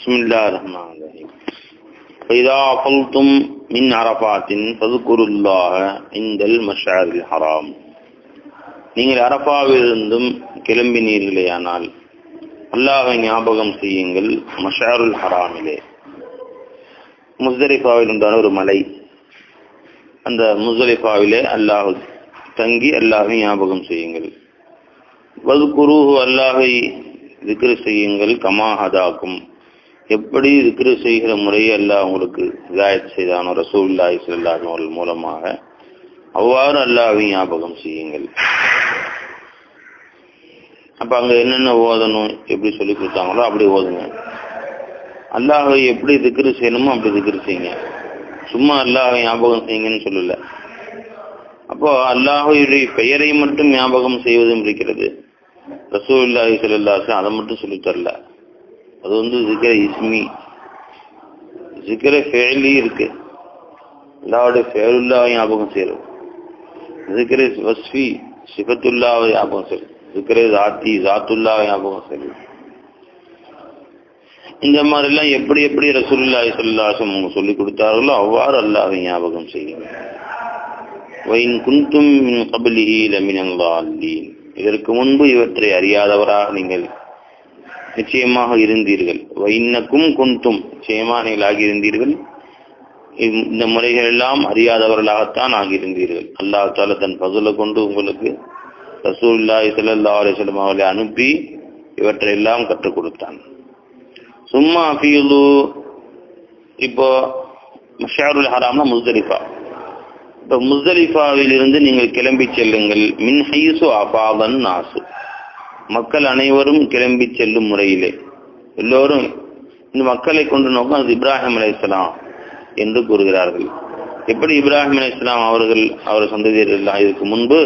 பிஸ்மில்லாஹிர்ரஹ்மானிர்ரஹீம். فإذا أفضتم من عرفات فاذكروا الله عند المشعر الحرام. நீங்கள் அரஃபாவிலிருந்தும் கிளம்பினீர்களேயானால் அல்லாஹ்வை ஞாபகம் செய்யுங்கள் மஷ்அருல் ஹராமிலே. முஸ்தலிஃபாவில் உண்டான ஒரு மலை, அந்த முஸ்தலிஃபாவிலே அல்லாஹ் தங்கி அல்லாஹ்வை ஞாபகம் செய்யுங்கள். வதுகுருஹு, அல்லாஹ்வை திக்ர் செய்யுங்கள். கமா ஹதாக்கும், எப்படி திக்ர் செய்கிற முறையை அல்லாஹ் உங்களுக்கு ஹிதாயத் செய்தானோ ரசூலுல்லாஹி ஸல்லல்லாஹு அலைஹி வஸல்லம் மூலமாக, அவ்வாறு அல்லாஹ்வை ஞாபகம் செய்யுங்கள். அப்ப அங்க என்னென்ன ஓதணும் எப்படி சொல்லி கொடுத்தாங்களோ அப்படி ஓதுங்க. அல்லாஹ்வை எப்படி திக்ர் செய்யணுமோ அப்படி திக்ர் செய்யுங்க. சும்மா அல்லாஹ்வை ஞாபகம் செய்யுங்கன்னு சொல்லல. அப்போ அல்லாஹ்வுடைய பெயரை மட்டும் ஞாபகம் செய்வதும் இருக்கிறது. ரசூலுல்லாஹி ஸல்லல்லாஹு அலைஹி வஸல்லம் அதை மட்டும் சொல்லி தரல. அது ஜிக்ர இஸ்மி, ஜிக்ர ஃபெயலி இருக்கு. அல்லாஹ்வுடைய ஃபெயலுல்லாஹ் ஞாபகம் செய்யறது. ஜிக்ர வஸ்ஃபி, சிஃபத்துல்லாஹ் ஞாபகம் செய்யறது. ஜிக்ர ஜாத்தி, ஜாத்துல்லாஹ் ஞாபகம் செய்யறது. இந்த மாதிரி எல்லாம் எப்படி எப்படி ரசூலுல்லாஹி ஸல்லல்லாஹு அலைஹி வஸல்லம் சொல்லி கொடுத்தார்களோ அவ்வாறு அல்லாஹ்வை ஞாபகம் செய்யுங்க. வைன் குன்தும் மின் கப்லிஹி லமினல் ضالீன், இதற்கு முன்பு இவற்றை அறியாதவராக நீங்கள் நிச்சயமாக இருந்தீர்கள். வைன்னக்கும் குன்தும், நிச்சயமாக நீங்கள் ஆகியிருந்தீர்கள். இந்த முறைகள் எல்லாம் அறியாதவர்களாகத்தான் ஆகியிருந்தீர்கள். அல்லாஹ் தஆலா தன் ஃபضல கொண்டு உங்களுக்கு ரசூலுல்லாஹி ஸல்லல்லாஹு அலைஹி வஸல்லம் அவர்களை அனுப்பி இவற்றை எல்லாம் கற்றுக் கொடுத்தான். சும்மா ஃபீலு, இப்போ மஷ்அருல் ஹராம்னா முஸ்தலிஃபா. இப்போ முஸ்தலிஃபாவில் இருந்து நீங்கள் கிளம்பி செல்லுங்கள். மின் ஹைசு அஃபாதன் நாசு, மக்கள் அனைவரும் கிளம்பி செல்லும் முறையிலே. எல்லோரும் இந்த மக்களை கொண்டு நோக்கம் அது இப்ராஹிம் அலைஹிஸ்ஸலாம் என்று கூறுகிறார்கள். எப்படி இப்ராஹிம் அலைஹிஸ்ஸலாம் அவர் சந்ததியர்கள் இதற்கு முன்பு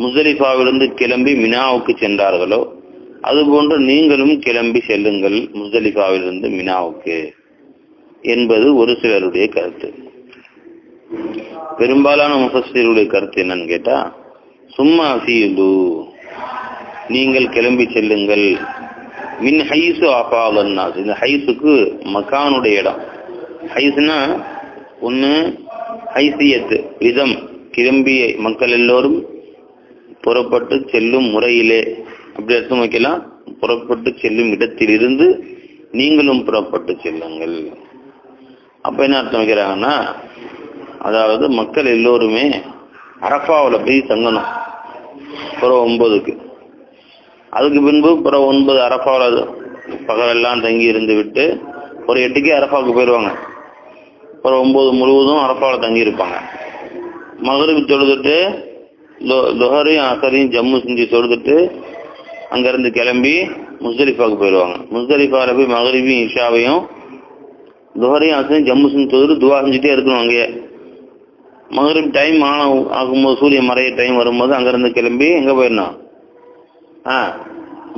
முஸ்தலிஃபாவிலிருந்து கிளம்பி மினாவுக்கு சென்றார்களோ அதுபோன்று நீங்களும் கிளம்பி செல்லுங்கள் முஸ்தலிஃபாவிலிருந்து மினாவுக்கு என்பது ஒரு சிலருடைய கருத்து. பெரும்பாலான முஃபஸ்ஸிருடைய கருத்து என்னன்னு கேட்டா, சும்மா ஃபீலு, நீங்கள் கிளம்பி செல்லுங்கள். மின் ஹைசு அஃபாதன் நாஸ், இந்த ஹைசுக்கு மக்கானுடைய இடம். ஹைஸ்னா ஒன்று ஹைசியத்து, விதம், கிளம்பிய மக்கள் எல்லோரும் புறப்பட்டு செல்லும் முறையிலே, அப்படி அர்த்தம் வைக்கலாம். புறப்பட்டு செல்லும் இடத்திலிருந்து நீங்களும் புறப்பட்டு செல்லுங்கள். அப்ப என்ன அர்த்தம் வைக்கிறாங்கன்னா, அதாவது மக்கள் எல்லோருமே அரஃபாவில் போய் தங்கணும் புற 9க்கு. அதுக்கு பின்பு புற 9 அரஃபாவில் பகலெல்லாம் தங்கி இருந்து விட்டு ஒரு 8க்கே அரஃபாவுக்கு போயிடுவாங்க. புற 9 முழுவதும் அரஃபாவில் தங்கி இருப்பாங்க. மகரிப் தொழுதுட்டு லுஹரையும் அசரையும் ஜம்மு செஞ்சு தொழுதுட்டு அங்கிருந்து கிளம்பி முஸ்தலிஃபாவுக்கு போயிடுவாங்க. முஸ்தலிஃபாவில் போய் மகரிபையும் இஷாவையும் லுஹரையும் அசரையும் ஜம்மு செஞ்சு தொழுது துவா செஞ்சுட்டே இருக்கணும். அங்கேயே மகரிப் டைம் ஆகும்போது, சூரியன் மறைய டைம் வரும்போது அங்கிருந்து கிளம்பி எங்கே போயிடணும்,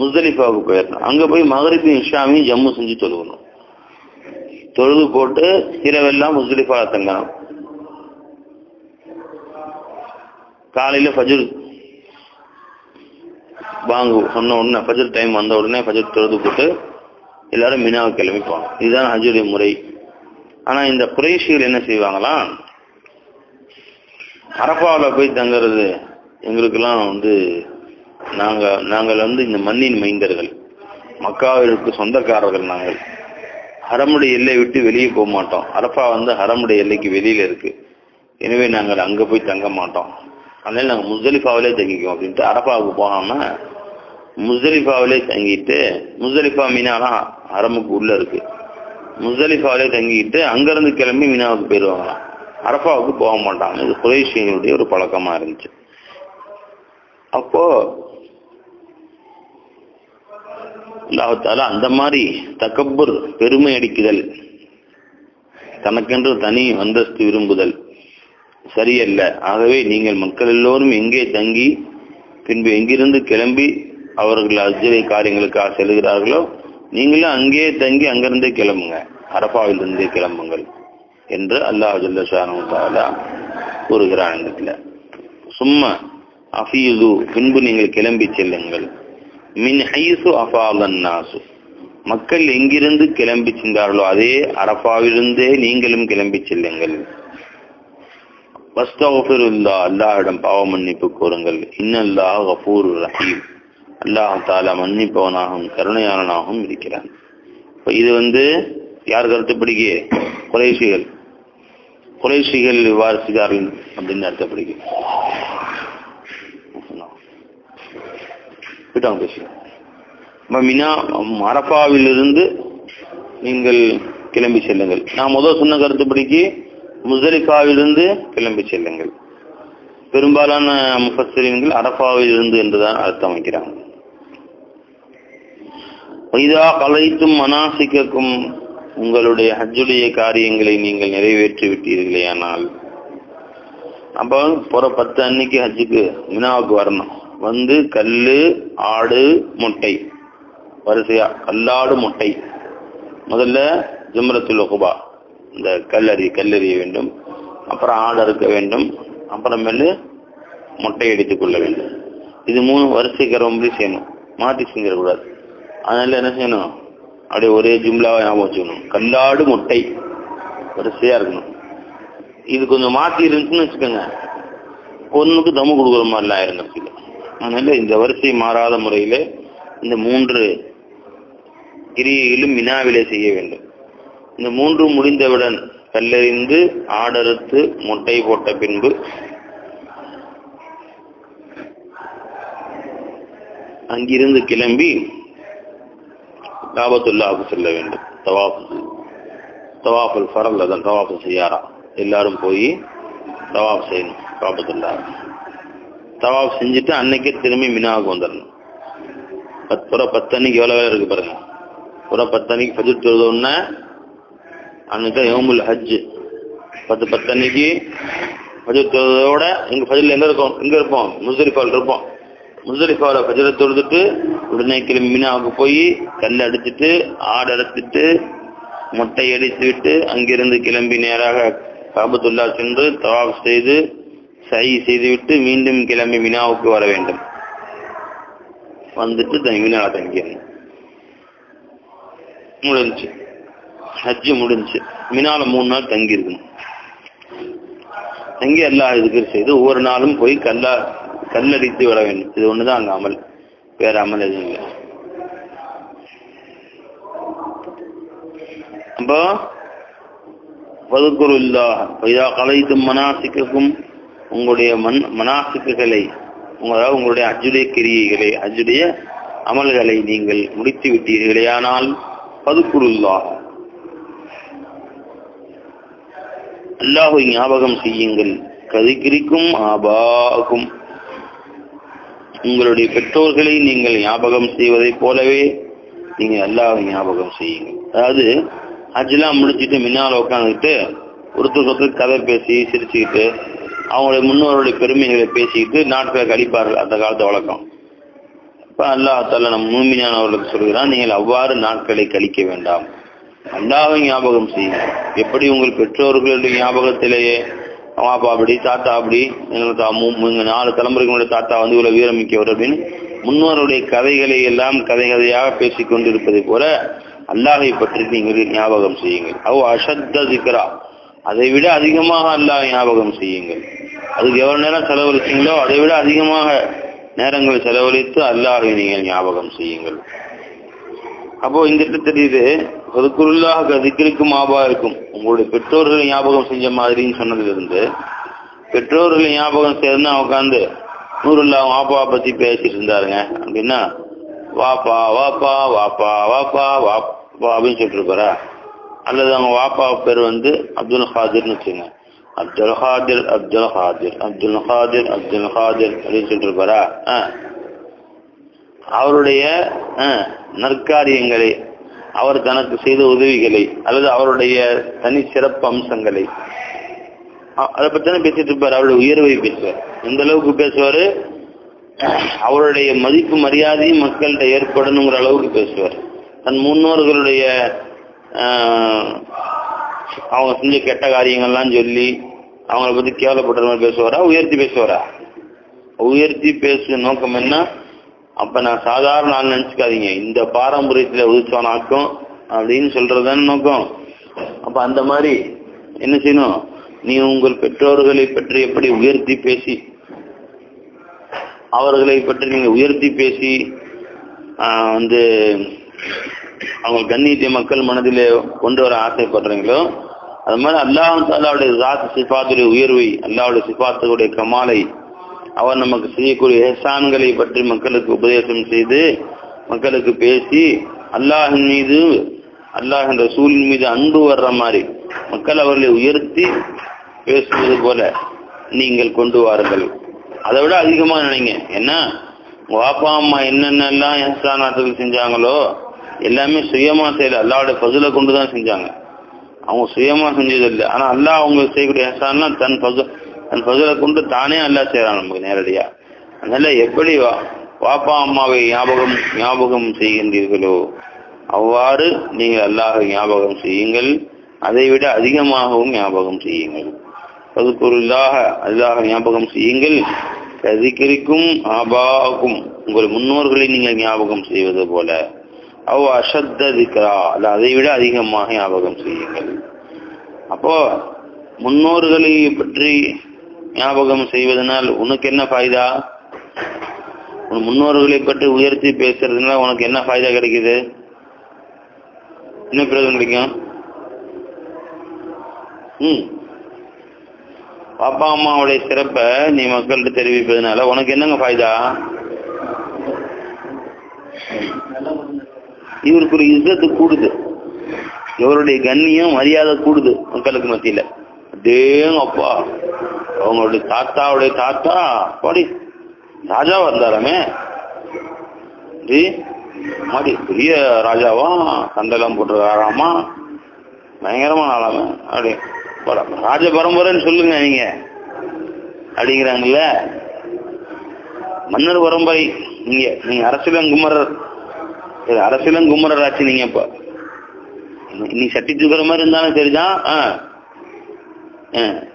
முஸ்தலிஃபாவுக்கு போயிடணும். அங்கே போய் மகரிபையும் இஷாவையும் ஜம்மு செஞ்சு தொழுகணும். தொழுது போட்டு இரவெல்லாம் முஸ்தலிஃபாவில் தங்கணும். காலையில் ஃபஜ்ர் வாங்கு சொன்ன உடனே, ஃபஜ்ர் டைம் வந்த உடனே ஃபஜ்ர் தொழுது போட்டு எல்லாரும் மினாவுக்கு கிளம்பி போவாங்க. இதுதான் ஹஜ்ஜுடைய முறை. ஆனால் இந்த குறைஷிகள் என்ன செய்வாங்களாம், அரஃபாவில் போய் தங்கிறது எங்களுக்கெல்லாம் நாங்கள் இந்த மண்ணின் மைந்தர்கள், மக்காவிற்கு சொந்தக்காரர்கள். நாங்கள் ஹரமுடைய எல்லை விட்டு வெளியே போக மாட்டோம். அரஃபா ஹரமுடைய எல்லைக்கு வெளியில இருக்கு. எனவே நாங்கள் அங்கே போய் தங்க மாட்டோம். அதனால நாங்கள் முஸ்தலிஃபாவிலே தங்கிக்குவோம் அப்படின்ட்டு அரஃபாவுக்கு போகாம முஸ்தலிஃபாவிலே தங்கிட்டு, முஸ்தலிஃபா மீனாலாம் ஹரமுக்கு உள்ள இருக்கு, முஸ்தலிஃபாவிலே தங்கிட்டு அங்கிருந்து கிளம்பி மீனாவுக்கு போயிடுவாங்களாம். அரஃபாவுக்கு போக மாட்டாங்க. இது குறைஷிகளுடைய ஒரு பழக்கமா இருந்துச்சு. அப்போ அல்லாஹ் தஆலா அந்த மாதிரி தக்கப்புர், பெருமை அடிக்குதல், தனக்கென்று தனி அந்தஸ்து விரும்புதல் சரியல்ல. ஆகவே நீங்கள் மக்கள் எல்லோரும் எங்கே தங்கி பின்பு எங்கிருந்து கிளம்பி அவர்கள் அஜ்ஜை காரியங்களுக்காக செல்கிறார்களோ நீங்களும் அங்கே தங்கி அங்கிருந்தே கிளம்புங்க, அரஃபாவிலிருந்தே கிளம்புங்கள் என்று அல்லாஹ் ஜல்ல ஷானஹு தஆலா கூறுகிறான். இடத்துல சும்மா அஃபீது, பின்பு நீங்கள் கிளம்பி செல்லுங்கள். மின் ஹைசு அஃபாதன் நாசு, மக்கள் எங்கிருந்து கிளம்பி சென்றார்களோ அதே அரஃபாவிலிருந்தே நீங்களும் கிளம்பி செல்லுங்கள். வஸ்தக்ஃபிருல்லாஹ், அல்லாஹ்விடம் பாவ மன்னிப்பு கோருங்கள். இன்னல்லாஹ் கஃபூருர் ரஹீம், அல்லாஹ் தஆலா மன்னிப்பவனாகவும் கருணையாளனாகவும் இருக்கிறான். இது யார் கருத்துப்படிக்க? குறைஷிகள் இவ்வாறு செய்தார்கள் அப்படின்னு அர்த்தப்படிக்க அரஃபாவிலிருந்து நீங்கள் கிளம்பி செல்லுங்கள். நான் முதல் சொன்ன கருத்துப்படிக்கு முஸ்தலிஃபாவிலிருந்து கிளம்பி செல்லுங்கள். பெரும்பாலான முஃபஸ்ஸிரீன்கள் அரஃபாவிலிருந்து என்றுதான் அர்த்தம் வைக்கிறாங்க. இதா கலைத்தும் மனாசிக்கும், உங்களுடைய ஹஜ்ஜுடைய காரியங்களை நீங்கள் நிறைவேற்றி விட்டீர்களேயானால், அப்போ புற 10 அன்னைக்கு ஹஜ்ஜுக்கு மினாவுக்கு வரணும். கல்லு, ஆடு, முட்டை, வரிசையா கல்லாடு முட்டை. முதல்ல ஜம்ரத்துல் உக்பா, இந்த கல்லறிய வேண்டும். அப்புறம் ஆடு அறுக்க வேண்டும். அப்புறமேலு முட்டை எடுத்துக் கொள்ள வேண்டும். இது 3 வரிசைக்கு ரொம்ப செய்யணும், மாற்றி செஞ்சிடக்கூடாது. அதனால என்ன செய்யணும், அப்படியே ஒரே ஜும்லாவை ஞாபகம் வச்சுக்கணும். கல்லாடு முட்டை வரிசையா இருக்கணும். இது கொஞ்சம் மாற்றி இருந்துச்சுன்னு வச்சுக்கோங்க, ஒன்றுக்கு தம்மு கொடுக்குற மாதிரிலாம் இருந்துச்சு. அதனால இந்த வரிசை மாறாத முறையில இந்த 3 கிரியைகளும் மினாவிலே செய்ய வேண்டும். இந்த 3 முடிந்தவுடன் கல்லெறிந்து ஆடறுத்து முட்டை போட்ட பின்பு அங்கிருந்து கிளம்பி காபத்துல்லாஹ்வுக்கு செல்ல வேண்டும். தவாஃபுல் ஃபரல், அதான் தவாஃபு செய்யாரா, எல்லாரும் போய் தவாஃப் செய்யணும். காபத்துல்லாஹ் தவாஃப் செஞ்சுட்டு அன்னைக்கே திரும்பி மினாவுக்கு வந்துடணும். புற 10 அன்னைக்கு எவ்வளோ வேலை இருக்கு பாருங்க. புற 10 அன்னைக்கு ஃபஜ்ர் தொழுதோன்னா அன்னைக்கு யௌமுல் ஹஜ். 10 அன்னைக்கு ஃபஜ்ர் தொழுதோட ஃபஜ்ரில் எங்கே இருப்போம்? முஸ்தலிஃபாவில் இருப்போம். முஸ்தலிஃபாவில் ஃபஜ்ரை தொழுதுட்டு உடனே கிளம்பி மினாவுக்கு போய் கல் அடிச்சுட்டு ஆடு அடைச்சிட்டு முட்டை அடித்து விட்டு அங்கிருந்து கிளம்பி நேராக காபத்துல்லாஹ் சென்று தவாஃப் செய்து சஹி செய்துவிட்டு மீண்டும் கிளம்பி மினாவுக்கு வர வேண்டும். வந்துட்டு மினாவை தங்கிடணும். முடிஞ்சு ஹஜ்ஜு முடிஞ்சு மினால 3 நாள் தங்கி இருக்கணும். தங்கி அல்லாஹ் திக்ர் செய்து ஒவ்வொரு நாளும் போய் கல்லடித்து விட வேண்டும். இது ஒண்ணுதான் அங்க அமல், வேற அமல் எதுவும் இல்லை. அப்போ வதுகுருல்லாஹ் இதா கலைத்தும் மனாசிக்கும், உங்களுடைய மனாசிக்குகளை, அதாவது உங்களுடைய ஹஜ்ஜுடைய கிரியைகளை, ஹஜ்ஜுடைய அமல்களை நீங்கள் முடித்து விட்டீர்களேயானால் வதுகுருல்லாஹ், அல்லாஹ்வை ஞாபகம் செய்யுங்கள். கதிக்கிரிக்கும் ஆபாக்கும், உங்களுடைய பெற்றோர்களை நீங்கள் ஞாபகம் செய்வதை போலவே நீங்கள் அல்லாஹ்வை ஞாபகம் செய்யுங்கள். அதாவது ஹஜ்ஜெல்லாம் முடிச்சுட்டு மின்னால உட்காந்துக்கிட்டு ஒருத்தருக்கு கதை பேசி சிரிச்சுக்கிட்டு அவங்களுடைய முன்னோருடைய பெருமைகளை பேசிக்கிட்டு நாட்களை கழிப்பார்கள். அந்த காலத்து வழக்கம். இப்போ அல்லாஹ் தஆலா நம் மூமினானவர்களுக்கு சொல்கிறான், நீங்கள் அவ்வாறு நாட்களை கழிக்க வேண்டாம், அல்லாஹ்வை ஞாபகம் செய்யுங்கள். எப்படி உங்கள் பெற்றோர்களுடைய ஞாபகத்திலேயே அவன் அப்பா அப்படி தாத்தா அப்படி எங்களுக்கு 4 தலைமுறைகளுடைய தாத்தா இவ்வளவு வீரமிக்கவர் அப்படின்னு முன்னோருடைய கதைகளை எல்லாம் கதையாக பேசிக் கொண்டிருப்பதை போல அல்லாஹை பற்றி நீங்கள் ஞாபகம் செய்யுங்கள். அஷத்த திக்ரா, அதை விட அதிகமாக அல்லாஹ் ஞாபகம் செய்யுங்கள். அதுக்கு எவ்வளவு நேரம் செலவழிச்சீங்களோ அதை விட அதிகமாக நேரங்களை செலவழித்து அல்லாஹை நீங்கள் ஞாபகம் செய்யுங்கள். அப்போ இந்த தெரியுது, அதுக்குள்ளாக திக்ருக்கும் ஆபா இருக்கும். உங்களுடைய பெற்றோர்களை ஞாபகம் செஞ்ச மாதிரின்னு சொன்னதிலிருந்து பெற்றோர்களை ஞாபகம் சேர்ந்து உட்காந்து நூறுல்லா வாப்பா பத்தி பேசிட்டு இருந்தாருங்க அப்படின்னா வாப்பா வாப்பா வாப்பா வாப்பா வாப்பா அப்படின்னு சொல்லிட்டு இருப்பாரா? அல்லது அவங்க வாப்பா பேர் அப்துல் காதிர்னு வச்சுங்க, அப்துல் காதிர் அப்துல் காதிர் அப்துல் காதிர் அப்துல் காதிர் அப்படின்னு சொல்லிட்டு இருப்பாரா? அவருடைய நற்காரியங்களை, அவர் தனக்கு செய்த உதவிகளை அல்லது அவருடைய தனி சிறப்பு அம்சங்களை அதை பத்தின பேசிட்டு இருப்பார். அவருடைய உயர்வை பேசுவார். எந்த அளவுக்கு பேசுவாரு? அவருடைய மதிப்பு மரியாதையும் மக்கள்கிட்ட ஏற்படணுங்கிற அளவுக்கு பேசுவார். தன் முன்னோர்களுடைய அவங்க செஞ்ச கெட்ட காரியங்கள்லாம் சொல்லி அவங்கள பத்தி கேவலப்படுற மாதிரி பேசுவாரா? உயர்த்தி பேசுவாரா? உயர்த்தி பேசுற நோக்கம் என்ன? அப்ப நான் சாதாரண ஆள் நினைச்சுக்காதீங்க, இந்த பாரம்பரியத்துல உதிச்சவனாக்கும் அப்படின்னு சொல்றதுதானே நோக்கம். அப்ப அந்த மாதிரி என்ன செய்யணும், நீ உங்கள் பெற்றோர்களை பற்றி எப்படி உயர்த்தி பேசி, அவர்களை பற்றி நீங்க உயர்த்தி பேசி அவங்க கண்ணியத்தை மக்கள் மனதிலே கொண்டு வர ஆசைப்படுறீங்களோ, அது மாதிரி அல்லாஹ் தஆலாவுடைய ஸாத் சிஃபாத்துடைய உயர்வை, அல்லாஹ்வுடைய சிஃபாத்துடைய கமாலை, அவர் நமக்கு செய்யக்கூடிய இஹ்சான்களை பற்றி மக்களுக்கு உபதேசம் செய்து, மக்களுக்கு பேசி, அல்லாஹின் மீது அல்லாஹின் ரசூலின் மீது அன்பு வர்ற மாதிரி மக்கள் அவர்களை உயர்த்தி பேசுவது போல நீங்கள் கொண்டு வாருங்கள். அதை விட அதிகமா நினைங்க. என்ன வாப்பா அம்மா என்னென்னலாம் இஹ்சானாத்துக்கு செஞ்சாங்களோ எல்லாமே சுயமா செய்யல, அல்லாஹ்வுடைய ஃபضலை கொண்டு தான் செஞ்சாங்க. அவங்க சுயமா செஞ்சதில்லை. ஆனா அல்லாஹ் அவங்களுக்கு செய்யக்கூடிய இஹ்சான்லாம் தன் ஃபضலை கொண்டு தானே அல்லாஹ் செய்யறான் நமக்கு நேரடியா. அதனால எப்படி வாப்பா அம்மாவை ஞாபகம் செய்கின்றீர்களோ அவ்வாறு நீங்கள் அல்லாஹை ஞாபகம் செய்யுங்கள், அதை விட அதிகமாகவும் ஞாபகம் செய்யுங்கள். ஃபதுகுருல்லாஹ, அல்லாஹ் ஞாபகம் செய்யுங்கள், கதிக்கிரிக்கும் ஆபாக்கும், உங்கள் முன்னோர்களை நீங்கள் ஞாபகம் செய்வது போல, அவ் அஷத்த திக்ரா, அல்ல அதை விட அதிகமாக ஞாபகம் செய்யுங்கள். அப்போ முன்னோர்களை பற்றி ஞாபகம் செய்வதனால் உனக்கு என்ன ஃபாய்தா? உன் முன்னோர்களை பற்றி உயர்த்தி பேசுறதுனால உனக்கு என்ன ஃபாய்தா கிடைக்குது? என்ன பிரயோஜனம் கிடைக்கும்? அப்பா அம்மாவுடைய சிறப்பை நீ மக்கள்கிட்ட தெரிவிப்பதனால உனக்கு என்னங்க ஃபாய்தா? இவருக்கு ஒரு இஸ்ஸத்து கூடுது, இவருடைய கண்ணியம் மரியாதை கூடுது மக்களுக்கு மத்தியில. அதேங்க அப்பா, அவங்களுடைய தாத்தாவுடைய தாத்தா பாடி ராஜாவா இருந்தாராமே, மாடி பெரிய ராஜாவா, சண்டெல்லாம் போட்டுருக்காராமா, பயங்கரமான ஆளாம, அப்படி ராஜ பரம்பரைன்னு சொல்லுங்க நீங்க அப்படிங்கிறாங்கல்ல. மன்னர் பரம்பரை நீங்க அரசியலங்குமரர் ஆச்சு. நீங்க இப்ப நீ சட்டி தூக்குற மாதிரி இருந்தாலும் சரிதான்,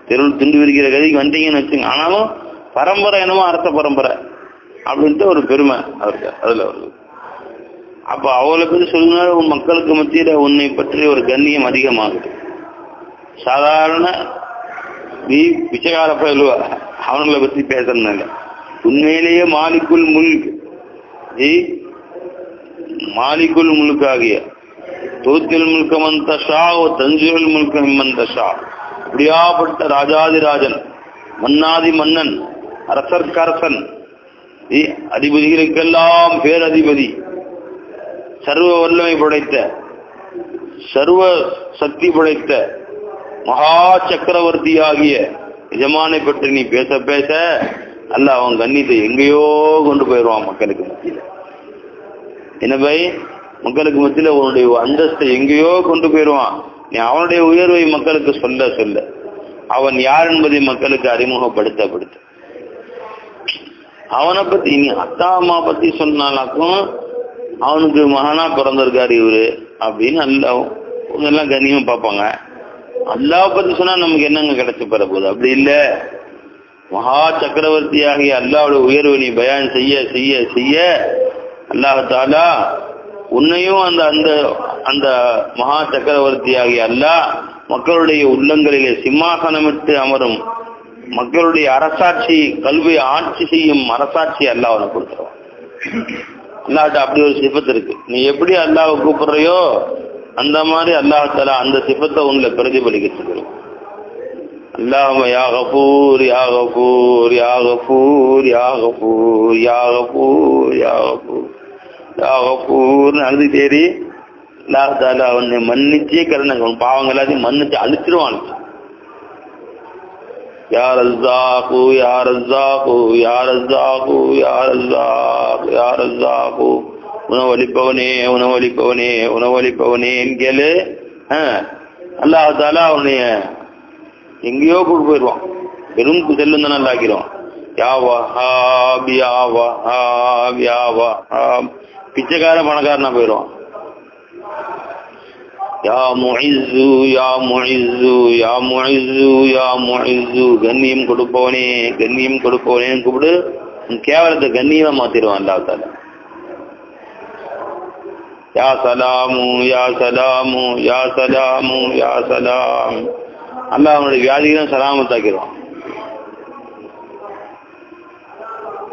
தெருவில் துண்டு விரிக்கிற கதைக்கு வந்தீங்கன்னு வச்சுங்க. ஆனாலும் பரம்பரை என்னமோ அரச பரம்பரை அப்படின்ட்டு ஒரு பெருமை அவருக்கு அதுல வருது. அப்ப அவளை பத்தி சொல்லுனால உன் மக்களுக்கு மத்தியில உன்னை பற்றி ஒரு கண்ணியம் அதிகமாகுது. சாதாரண பிச்சைக்கார பயிலுவா அவங்களை பத்தி பேசுறதுனால உண்மையிலேயே மாலிக்குல் முழுக்காகிய தோத்தில் முழுக்கமந்தஷா தஞ்சுவல் முழுக்கமந்தஷா, அப்படியாப்பட்ட ராஜாதிராஜன், மன்னாதி மன்னன், அரசர்க்கரசன், அதிபதிகளுக்கெல்லாம் பேரதிபதி, சர்வ வல்லமை படைத்த, சர்வ சக்தி படைத்த மகா சக்கரவர்த்தி ஆகிய எஜமானை பற்றி நீ பேச பேச அல்லாஹ் அவன் கண்ணியத்தை எங்கேயோ கொண்டு போயிடுவான் மக்களுக்கு மத்தியில. என்ன பை, மக்களுக்கு மத்தியில உன்னுடைய அந்தஸ்தை எங்கேயோ கொண்டு போயிடுவான். நீ அவனுடைய உயர்வை மக்களுக்கு சொல்ல சொல்ல அவன் யார் என்பதை மக்களுக்கு அறிமுகப்படுத்த அவனை பத்தி நீ அத்தா அம்மா பத்தி சொன்னாலாக்கும் அவனுக்கு மகனா பிறந்திருக்காரு இவரு அப்படின்னு எல்லாம் கண்ணியமா பார்ப்பாங்க. அல்லாஹ் பத்தி சொன்னா நமக்கு என்னங்க கிடைச்சு பெற போகுது? அப்படி இல்ல, மகா சக்கரவர்த்தி ஆகிய அல்லாஹ்வுடைய உயர்வை நீ பயான் செய்ய செய்ய செய்ய அல்லாஹ் தஆலா உன்னையும் அந்த மகா சக்கரவர்த்தி ஆகிய அல்லாஹ் மக்களுடைய உள்ளங்களிலே சிம்மாசனமிட்டு அமரும், மக்களுடைய அரசாட்சி, கல்வியை ஆட்சி செய்யும் அரசாட்சி அல்லாஹ் அவனை கொடுத்துருவான். அல்லாஹ்ட்ட அப்படி ஒரு சிஃபத் இருக்கு. நீ எப்படி அல்லாஹ்வை கூப்பிடுறையோ அந்த மாதிரி அல்லாஹ் தஆலா அந்த சிஃபத்தை உங்களை பிரதிபலிக்கிறது. அல்லாஹும்ம யா கஃபூர் யா கஃபூர் யா கஃபூர் யா கஃபூர் யா கஃபூர் யா கஃபூர் யா கஃபூர்னு அழுது தேடி அல்லாஹ் தஆலா அவனை மன்னிச்சே கருணை பாவங்கள் எல்லாத்தையும் மன்னிச்சு அழிச்சிருவான். யா ரஸாகு யா ரஸாகு யா ரஸாகு யா ரஸாகு யா ரஸாகு, உணவளிப்பவனே உணவளிப்பவனே உணவளிப்பவனே கேளு. அல்லாஹ் தஆலா அவனைய எங்கேயோ கூட்டு போயிடுவான், பெரும் செல்லும் தானே ஆக்கிடுவான். யா வஹாப் யா வஹாப் யா வஹாப், பிச்சைக்கார பணக்காரனா போயிடுவான். யா முஇஸ்ஸு யா முஇஸ்ஸு யா முஇஸ்ஸு யா முஇஸ்ஸு, கண்ணியம் கொடுப்பவனே கண்ணியம் கொடுப்பவனே கூப்பிடு, கேவலத்தை கண்ணியமா மாத்திடுவான் அல்லாஹ் தஆலா. யா சலாமு யா சலாமு யா சலாமு யா சலாம். அல்லாஹ் அவனுடைய வியாதிகளும் சலாமத்தாக்கிடுவான்.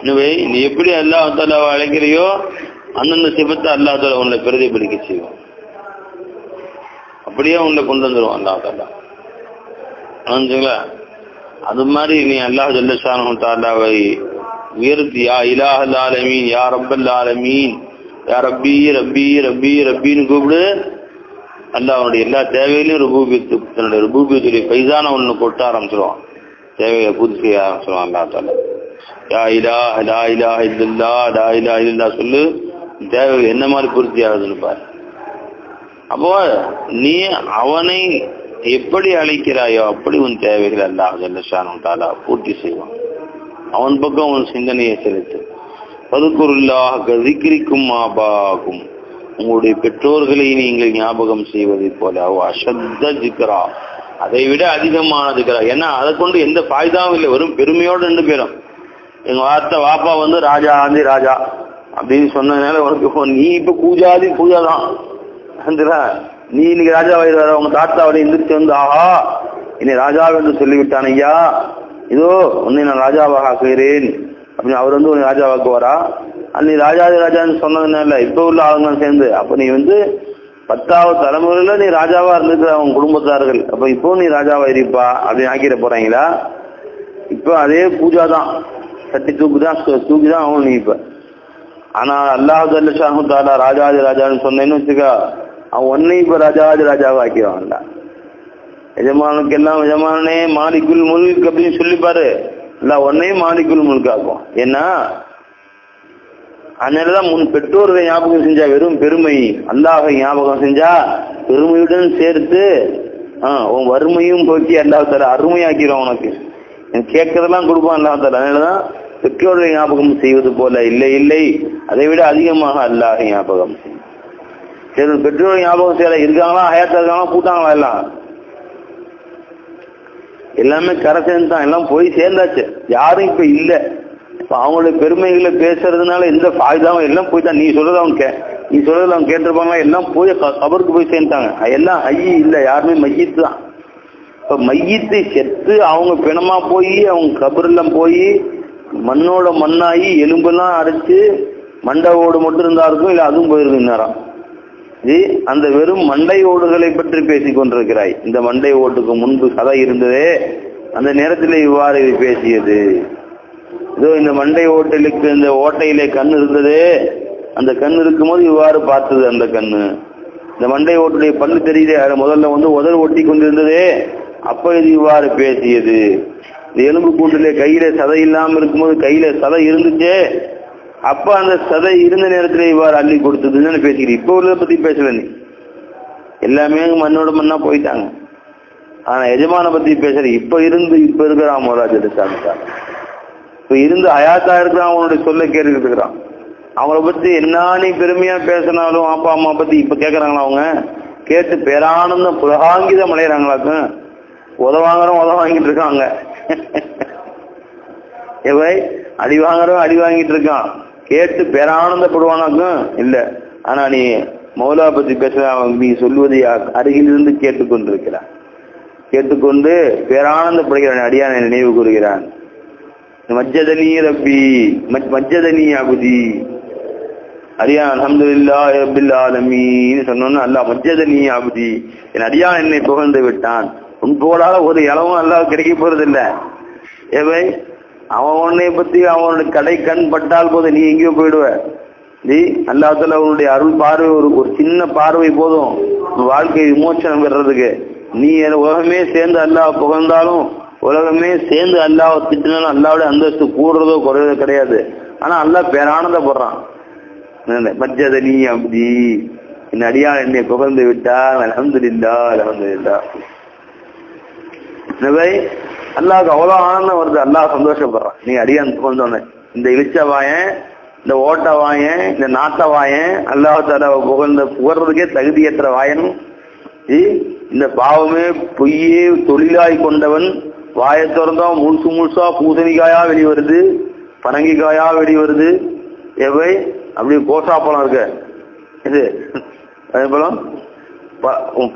எனவே நீ எப்படி அல்லாஹ் தஆலாவை அழைக்கிறியோ அந்தந்த சிபத்தை அல்லாஹ் தஆலா உன்னை பிரதிபலிக்க செய்வான். அப்படியே உன்னை கொண்டு வந்துடுவான் அல்லாஹ் தஆலா. புரிஞ்சுங்களா? அது மாதிரி நீ அல்லாஹ் ஜல்ல ஷானஹு தஆலாவை உயர்த்தி யா இலாஹல் ஆலமீன் யா ரப்பல் ஆலமீன் யா ரப்பி ரப்பி ரப்பி ரப்பின்னு கூப்பிடு. அல்லாஹ்வுடைய எல்லா தேவையிலையும் ருபூபியத்து தன்னுடைய ருபூபியத்துடைய பைசான ஒன்று கொட்ட ஆரம்பிச்சிருவான். தேவையை பூர்த்தி செய்ய ஆரம்பிச்சிருவான் அல்லாஹ் தஆலா. யா இலாஹ லா இலாஹ இல்லல்லாஹ் லா இலாஹ இல்லல்லாஹ் சொல்லு. தேவைகள் என்ன மாதிரி பூர்த்தி ஆகுதுன்னு பாரு. அப்போ நீ அவனை எப்படி அழைக்கிறாயோ அப்படி உன் தேவைகள் அல்லாஹ் ஜல்ல ஷானஹு தஆலா பூர்த்தி செய்வான். அவன் பக்கம் உன் சிந்தனையை செலுத்து. ஃபதுகுருல்லாஹ கஸிக்ரிக்கும் ஆபாக்கும். உங்களுடைய பெற்றோர்களை நீங்கள் ஞாபகம் செய்வதை போல அஷத்த ஜிக்ரா, அதை விட அதிகமான ஜிக்ரா. ஏன்னா அதை கொண்டு எந்த ஃபாய்தாவும் இல்லை, வெறும் பெருமையோடு ரெண்டு பேரும். எங்க வாப்பா வந்து ராஜா ஆந்தி ராஜா அப்படின்னு சொன்னதுனால உனக்கு நீ இப்ப பூஜாதி பூஜாதான். நீ இன்னைக்கு ராஜாவாயிரு, உங்க தாத்தாவோட எந்திரிச்சு வந்து ஆஹா என்னை ராஜாவென்று சொல்லிவிட்டான் ஐயா, இதோ உன்னை நான் ராஜாவாக ஆக்குகிறேன் அப்படின்னு அவர் வந்து உன்னை ராஜாவாக்குவாரா? நீ ராஜாதி ராஜான்னு சொன்னதுனால இப்ப உள்ள ஆளுங்க சேர்ந்து அப்ப நீ வந்து 10வது தலைமுறையில நீ ராஜாவா இருந்துக்கிற அவங்க குடும்பத்தார்கள், அப்ப இப்போ நீ ராஜாவா இருப்பா அப்படின்னு ஆக்கிட போறாங்களா? இப்ப அதே பூஜா தான், தட்டி தூக்கிதான் அவன் நீ இப்ப. ஆனா அல்லாஹ் ஜல்ல ஷானஹு தஆலா ராஜாதி ராஜான்னு சொன்னேன்னு வச்சுக்கா, அவன் ஒன்னை இப்ப ராஜாதி ராஜாவை ஆக்கிடுவான்ல. எஜமானுக்கு எல்லாம் எஜமானே மாலிகுல் முல்க் அப்படின்னு சொல்லிப்பாரு, இல்ல ஒன்னையும் மாலிகுல் முல்க் ஆக்கும். ஏன்னா அதனாலதான் முன் பெற்றோர்களை ஞாபகம் செஞ்சா வெறும் பெருமை, அல்லாஹை ஞாபகம் செஞ்சா பெருமையுடன் சேர்த்து உன் வறுமையும் போக்கி அல்லாஹ் தஆலா அருமையாக்கிடும். உனக்கு கேட்கறதெல்லாம் கொடுப்பான் அல்லாஹ் தஆலா. அதனாலதான் பெற்றோர்களை ஞாபகம் செய்வது போல இல்லை இல்லை, அதை விட அதிகமாக அல்லாஹை ஞாபகம் செய்யும். சரி, பெற்றோர் ஞாபகம் செய்யல இருக்காங்களா, ஹயாத்தா இருக்காங்களா, கூட்டாங்களா? எல்லாம் எல்லாமே கரை சேர்ந்துதான், எல்லாம் போய் சேர்ந்தாச்சு, யாரும் இப்ப இல்ல. இப்ப அவங்களுடைய பெருமைகளை பேசுறதுனால எந்த ஃபாய்தாவும் எல்லாம் போய்தான். நீ சொல்றது அவங்க கேட்டிருப்பாங்களா? எல்லாம் போய் கபருக்கு போய் சேர்ந்துட்டாங்க. எல்லாம் ஐயி இல்ல, யாருமே மையத்து தான். இப்ப மையத்து செத்து அவங்க பிணமா போய் அவங்க கபர்லாம் போய் மண்ணோட மண்ணாகி எலும்பெல்லாம் அரைச்சு மண்டை ஓடு மட்டும் இருந்தா இருக்கும், இல்ல அதுவும் போயிருக்கு இந்நேரம். அந்த வெறும் மண்டை ஓடுகளை பற்றி பேசிக் கொண்டிருக்கிறாய். இந்த மண்டை ஓட்டுக்கு முன்பு சதை இருந்ததே, அந்த நேரத்தில் இவ்வாறு பேசியது. இதோ இந்த மண்டை ஓட்டலுக்கு இந்த ஓட்டையிலே கண் இருந்ததே, அந்த கண் இருக்கும்போது இவ்வாறு பார்த்தது அந்த கண்ணு. இந்த மண்டை ஓட்டுடைய பல்லு தெரியுது, முதல்ல வந்து உதறு ஒட்டி கொண்டிருந்ததே, அப்ப இது இவ்வாறு பேசியது. இந்த எலும்பு கூட்டிலே கையில சதை இல்லாம இருக்கும்போது கையில சதை இருந்துச்சே, அப்ப அந்த சதை இருந்த நேரத்துல இவ்வாறு அள்ளி கொடுத்ததுன்னு பேசிக்கிறீ. இப்ப உள்ளதை பத்தி பேசல, நீ எல்லாமே மண்ணோட மண்ணா போயிட்டாங்க. ஆனா எஜமான பத்தி பேசுற இப்ப இருக்கிறான் மோராஜ் சாமிட்டான். இப்ப இருந்து ஹயாத்தா இருக்கிறான், அவனுடைய சொல்ல கேட்டுக்கிட்டு இருக்கிறான். அவங்கள பத்தி என்ன நீ பெருமையா பேசினாலும் அப்பா அம்மா பத்தி இப்ப கேட்கறாங்களா? அவங்க கேட்டு பேரானந்தம் புலகாங்கிதம் அடையிறாங்களாக்கும். உத வாங்கிட்டு இருக்காங்க. எவை அடி வாங்குறவன் அடி வாங்கிட்டு இருக்கான், கேட்டு பேரானந்தப்படுவானாக்கும் இல்ல. ஆனா நீ மௌலா பத்தி பேசுற, நீ சொல்லுவதை அருகிலிருந்து கேட்டுக்கொண்டிருக்கிறான், கேட்டுக்கொண்டு பேரானந்தப்படுகிறான், அடியான நினைவு கூறுகிறான். மஜ்ஜதனி ரப்பி மஜ்ஜதனி அபுதி அடியான் அல்ஹம்துலில்லாஹி ரப்பில் ஆலமீன் சொன்னோன்னு அல்லாஹ் மஜ்ஜதனி அபுதி, என் அடியான் என்னை புகழ்ந்து விட்டான். உன் புகழால ஒரு இளவும் அல்லாஹ் கிடைக்க போறது இல்லை. ஏவை அவன் உன்னை பத்தி அவனுடைய கடை கண் பட்டால் போதும், நீ எங்கேயோ போயிடுவ. நீ அல்லாஹ் தஆலா அவனுடைய அருள் பார்வை, ஒரு சின்ன பார்வை போதும் வாழ்க்கை விமோசனம் பெறறதுக்கு. நீ உலகமே சேர்ந்து அல்லாஹ் புகழ்ந்தாலும், உலகமே சேர்ந்து அல்லாஹ் திட்டினாலும் அல்லாஹ்வுடைய அந்தஸ்து கூடுறதோ குறையதோ கிடையாது. ஆனா அல்லாஹ் பேரானந்தப்படுறான். மஜ்ஜதனி அப்தி, என் அடியான் என்னை புகழ்ந்து விட்டான், அல்ஹம்துலில்லாஹ் அல்ஹம்துலில்லாஹ். அல்லாஹ்க்கு அவ்வளவு ஆனந்தம் வருது, அல்லாஹ் சந்தோஷப்படுறான். நீ அடியான் புகழ்ந்தோன்னு இந்த இழிச்ச வாயன், இந்த ஓட்ட வாயன், இந்த நாட்ட வாயன், அல்லாஹ் தஆலா புகழ்றதுக்கே தகுதியற்ற வாயனும், இந்த பாவமே பொய்யே தொழிலாய் கொண்டவன் வாயை திறந்தா முழுசா பூசணிக்காயா வெளிவருது, பரங்கிக்காயா வெளிவருது. எவை அப்படி கோசா பழம் இருக்கு, இது அதே போல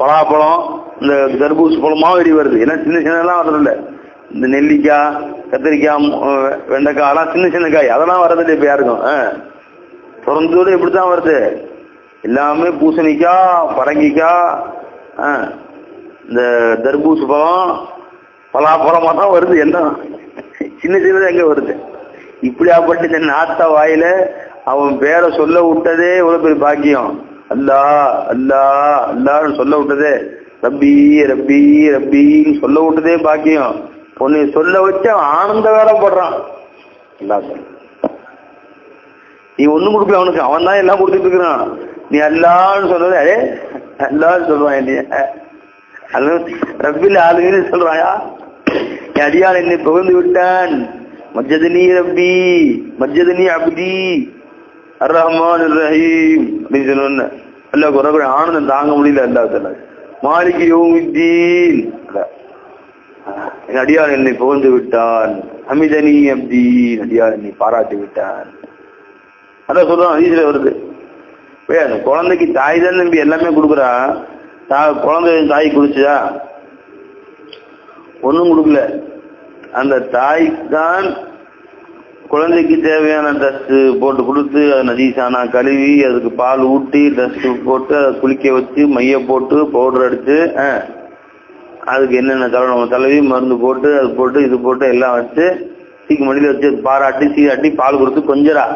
பலாப்பழம், இந்த தர்பூசு பழம் மாவெடி வருது. ஏன்னா சின்ன சின்னதெல்லாம் வரதில்ல. இந்த நெல்லிக்காய், கத்திரிக்காய், வெண்டைக்காய் எல்லாம் சின்ன சின்ன காய், அதெல்லாம் வர்றதில்லை இப்போ யாருக்கும். பிறந்தோடு எப்படித்தான் வருது? எல்லாமே பூசணிக்காய், பரங்கிக்காய், இந்த தர்பூசு பழம், பலாப்பழமா தான் வருது. எல்லாம் சின்ன சின்னது எங்க வருது? இப்படியாப்பட்ட இந்த நாத்த வாயில அவன் பேரை சொல்ல விட்டதே எவ்வளவு பெரிய பாக்கியம். அல்லாஹ் அல்லாஹ் அல்லாஹ்னு சொல்ல விட்டதே, ரப்பி ரப்பி ரப்பின்னு சொல்ல விட்டதே பாக்கியம். பொண்ணு சொல்ல வச்சு அவன் ஆனந்த வேற போடுறான். நீ ஒண்ணும் கொடுக்கல அவனுக்கு, அவன் தான் எல்லாம் கொடுத்துட்டு இருக்கிறான். நீ அல்லாஹ்னு சொல்றது, அதே அல்லாஹ்னு சொல்றான். நீ ரப்பில் ஆளுன்னு சொல்றாயா? என் அடியான் என்னை புகழ்ந்து விட்டான். மஜ்ஜதனி ரப்பி மஜ்ஜதனி அப்தி அர் ரஹ்மான் ரஹீம் அப்படின்னு சொன்ன அல்லாஹ் குரல் ஆனந்தம் தாங்க முடியல. அல்லாஹ் தஆலா மாலிக் யௌமித்தீன், என் அடியான் என்னை புகழ்ந்து விட்டான். ஹமிதனி அப்தி, அடியான் என்னை பாராட்டி விட்டான். அதான் சொல்றான், ஹதீஸ்ல வருது. அந்த குழந்தைக்கு தாய் தான் நம்பி எல்லாமே கொடுக்குறான். குழந்தை தாய் குடிச்சா ஒன்றும் கொடுக்கல. அந்த தாய் தான் குழந்தைக்கு தேவையான டஸ்ட்டு போட்டு கொடுத்து, அது நதீசானா கழுவி, அதுக்கு பால் ஊட்டி, டஸ்ட்டு போட்டு, அதை குளிக்க வச்சு, மைய போட்டு, பவுடர் அடித்து, அதுக்கு என்னென்ன தடவி மருந்து போட்டு, அது போட்டு இது போட்டு எல்லாம் வச்சு சீக்கு மடியில் வச்சு பாராட்டி சீராட்டி பால் கொடுத்து கொஞ்சரா.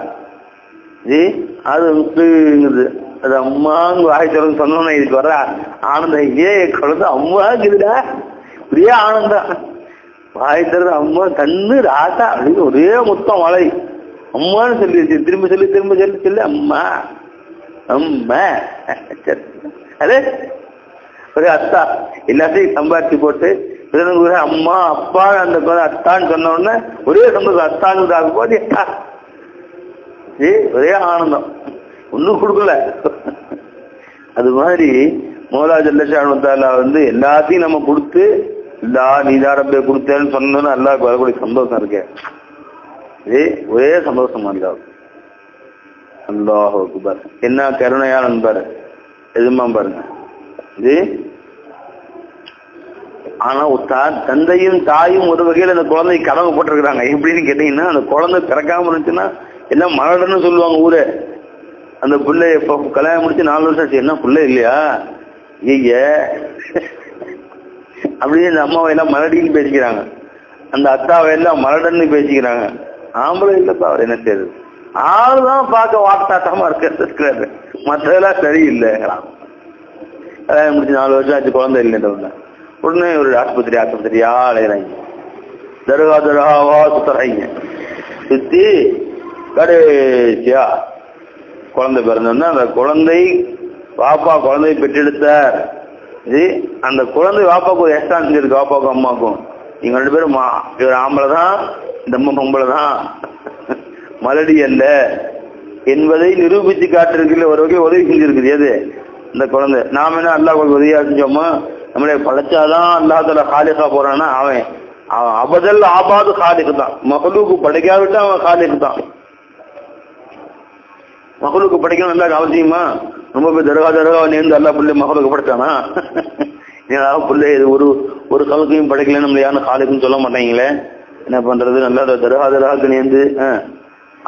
அது வந்துங்குது. அது அம்மாங்க வாய் திறந்து சொன்னோன்னா இதுக்கு வர ஆனந்தம். குழந்தை அம்மாக்குதுடா, ஒரே ஆனந்தம். வாய் திறந்து அம்மா கண்ணு ராசா அப்படின்னு ஒரே மொத்தம் மழை. அம்மான்னு சொல்லி திரும்ப சொல்லி திரும்ப சொல்லி சொல்லி அம்மா அம்மா. அதே ஒரே அத்தா எல்லாத்தையும் சம்பாதிச்சு போட்டு அம்மா அப்பா அந்த அத்தான்னு சொன்ன உடனே ஒரே சந்தோஷம். அத்தான்னு ஆகும் போது ஒரே ஆனந்தம். ஒன்றும் கொடுக்கல. அது மாதிரி மௌலா ஜல்லஷானுத்தாலா வந்து எல்லாத்தையும் நம்ம கொடுத்து, இல்லா நீதாரப்பே கொடுத்தேன்னு சொன்னோன்னு அல்லாஹ்க்கு வரக்கூடிய சந்தோஷம் இருக்கு. ஒரே சந்தோஷமா இருந்தா அல்லாஹ் அக்பர். என்ன கருணையா நண்பர் எதுமா பாருங்க. ஆனா தந்தையும் தாயும் ஒரு வகையில அந்த குழந்தைக்கு கடமை போட்டிருக்கிறாங்க. எப்படின்னு கேட்டீங்கன்னா, அந்த குழந்தை பிறக்காம இருந்துச்சுன்னா எல்லாம் மலடன்னு சொல்லுவாங்க ஊரே. அந்த பிள்ளை இப்ப கல்யாணம் முடிச்சு 4 வருஷம் ஆச்சு, என்ன பிள்ளை இல்லையா ஐய அப்படின்னு அந்த அம்மாவை எல்லாம் மலடின்னு பேசிக்கிறாங்க, அந்த அத்தாவை எல்லாம் மலடன்னு பேசிக்கிறாங்க. ஆம்பளை இல்லப்பா, அவர் என்ன செய்யுது? ஆளுதான் பார்க்க வாட்டாட்டமா இருக்கிறாரு, மற்றதெல்லாம் சரியில்லைங்கிறான். கல்யாணம் முடிச்சு 4 வருஷம் ஆச்சு, குழந்தை இல்லைன்ற உடனே ஒரு ஆஸ்பத்திரியா அலையிறாங்க. தருகாவா சுத்தறாங்க. சுத்தி கடைசியா குழந்தை பிறந்தோன்னா அந்த குழந்தை வாப்பா குழந்தையை பெற்றெடுத்தார். அந்த குழந்தை வாப்பாவுக்கு ஒரு எக்ஸ்ட்ரா இருக்கு, வாப்பாவுக்கும் அம்மாவுக்கும். நீங்க 2 பேரும் இவர் ஆம்பளை தான், இந்த அம்மா பொம்பளை தான், மலடி அல்ல என்பதை நிரூபித்து காட்டிருக்குல்ல. ஒரு வகை உதவி செஞ்சிருக்குது. எது? இந்த குழந்தை. நாம என்ன அல்லாஹ் உதவியா செஞ்சோமா? நம்மளே படைச்சாதான் அல்லாஹ் தஆலா காலிகா போறான்னா, அவன் அபதல் ஆபாது காலிக்கு தான். மகளுக்கு படைக்காவிட்டா அவன் காலிக்கு தான். மகளுக்கு படைக்கணும் நல்லா அவசியமா? ரொம்ப பேர் தருகா நேர்ந்து அல்லா பிள்ளை மகளுக்கு படைச்சானா? ஏதாவது பிள்ளை ஒரு கலக்கையும் படைக்கல நம்மள யாரும் காலுக்குன்னு சொல்ல மாட்டாங்களே. என்ன பண்றது? நல்லா தருகாக்கு நேர்ந்து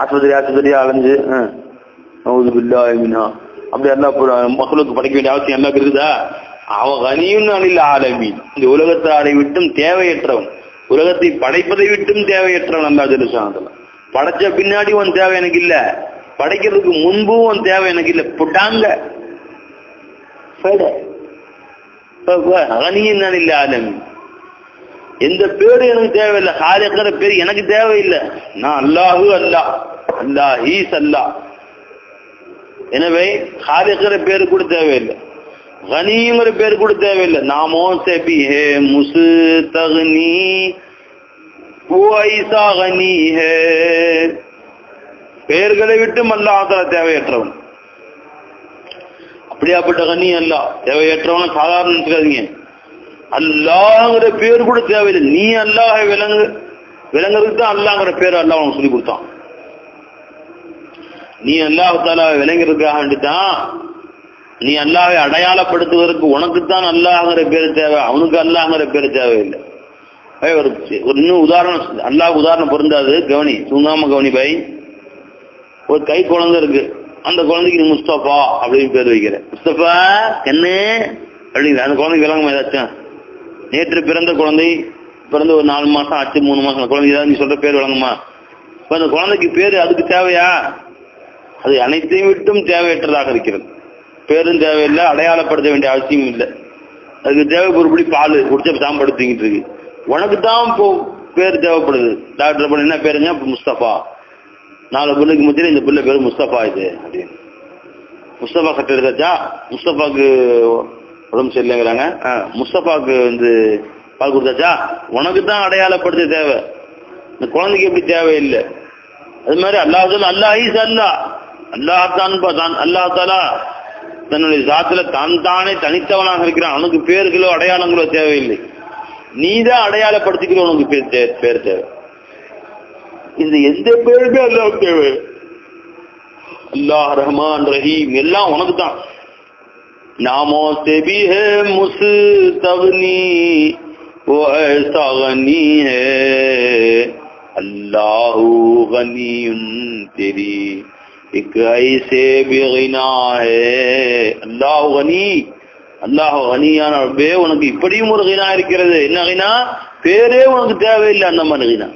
ஆஸ்பத்திரியா அலைஞ்சு அப்படி எல்லா மகளுக்கு படைக்க வேண்டிய அவசியம் எல்லாம் இருக்குதா? அவன் கனியும் அணில் ஆலமி, இந்த உலகத்தை ஆடை விட்டும் தேவையற்றவன், உலகத்தை படைப்பதை விட்டும் தேவையற்றவன். அல்லா ஜல்லுஷானஹு படைச்ச பின்னாடி உன் தேவை எனக்கு இல்ல, படைக்கிறதுக்கு முன்பும் உன் தேவை எனக்கு இல்லை. புட்டாங்க இல்ல ஆலமி. எந்த பேரு எனக்கு தேவையில்லை, ஹாலிக்கிற பேரு எனக்கு தேவையில்லை. நான் அல்லாஹு அல்லாஹ், அல்லாஹ் ஈஸ் அல்லாஹ். எனவே ஹாலிக்கிற பேரு கூட தேவையில்லை, கனிங்கிற பேரு கூட தேவையில்லை. நாமோ செபி ஹே முஸ்தக்னி வைஸா கனி ஹே. பெயர்களை விட்டு அல்லாஹ் தேவையற்றவன். அப்படியாப்பட்ட கனி அல்லாஹ். தேவையற்றவன் சாதாரண நினைச்சுக்காதீங்க. அல்லாஹ்ங்கிற பேர் கூட தேவையில்லை. நீ அல்லாஹ் விளங்குறதுக்கு தான் அல்லாஹ்ங்கிற பேர் அல்லாஹ் அவனுக்கு சொல்லி கொடுத்தான். நீ அல்லாஹ் தஆலா விளங்குறதுக்காக வேண்டிதான் நீ அல்லாஹ்வை அடையாளப்படுத்துவதற்கு உனக்குத்தான் அல்லாஹ்ங்கிற பேர் தேவை, அவனுக்கு அல்லாஹ்ங்கிற பேர் தேவையில்லை. ஒரு இன்னும் உதாரணம், அல்லாஹ் உதாரணம் பொருந்தாது, கவனி, தூங்காம கவனி பாய். ஒரு கை குழந்தை இருக்கு, அந்த குழந்தைக்கு நீ முஸ்தபா அப்படின்னு பேர் வைக்கிற. முஸ்தபா என்ன அப்படிங்கிற அந்த குழந்தைக்கு விளங்குமா ஏதாச்சும்? நேற்று பிறந்த குழந்தை, பிறந்த ஒரு 4 மாசம் ஆச்சு, 3 மாசம், அந்த குழந்தைக்கு ஏதாவது நீ சொல்ற பேர் விளங்குமா? இப்ப அந்த குழந்தைக்கு பேரு அதுக்கு தேவையா? அது அனைத்தையும் விட்டும் தேவையற்றதாக இருக்கிறது. பேரும் தேவையில்லை, அடையாளப்படுத்த வேண்டிய அவசியம் இல்லை. அதுக்கு தேவை ஒருபடி பால் குடிச்ச சாம்படுத்திக்கிட்டு இருக்கு. உனக்கு தான் இப்போ பேர் தேவைப்படுது. டாக்டர் பண்ண என்ன பேருங்க? முஸ்தபா. 4 பிள்ளைக்கு மத்தியில் இந்த பிள்ளை பேரு முஸ்தபா இது அப்படின்னு. முஸ்தபா கட்ட எடுத்தாச்சா? முஸ்தபாக்கு உடம்பு சரியில்லைங்கிறாங்க, முஸ்தபாக்கு பால் கொடுத்தாச்சா? உனக்கு தான் அடையாளப்படுத்த தேவை, இந்த குழந்தைக்கு எப்படி தேவையில்லை. அது மாதிரி அல்லாஹ் தாலா தன்னுடைய ஜாத்துல தானே தனித்தவனாக இருக்கிறான். அவனுக்கு பேர்களோ அடையாளங்களோ தேவையில்லை. நீதான் அடையாளப்படுத்திக்கிற உனக்கு பேர் தேவை. இந்த எந்த பேருமே அல்லாஹ் தேவை. அல்லாஹ் ரஹ்மான் ரஹீம் எல்லாம் உனக்கு தான். नामों से भी है मुस्तगनी वो ऐसा गनी है अल्लाहु गनीयुन तेरी एक ऐसे भी गना है अल्लाह गनी அல்லாஹ் கனியான ரப்பே உனக்கு இப்படியும் ஒரு கினா இருக்கிறது. என்ன கினா? பேரே உனக்கு தேவையில்லை, அந்த மாதிரி கினா.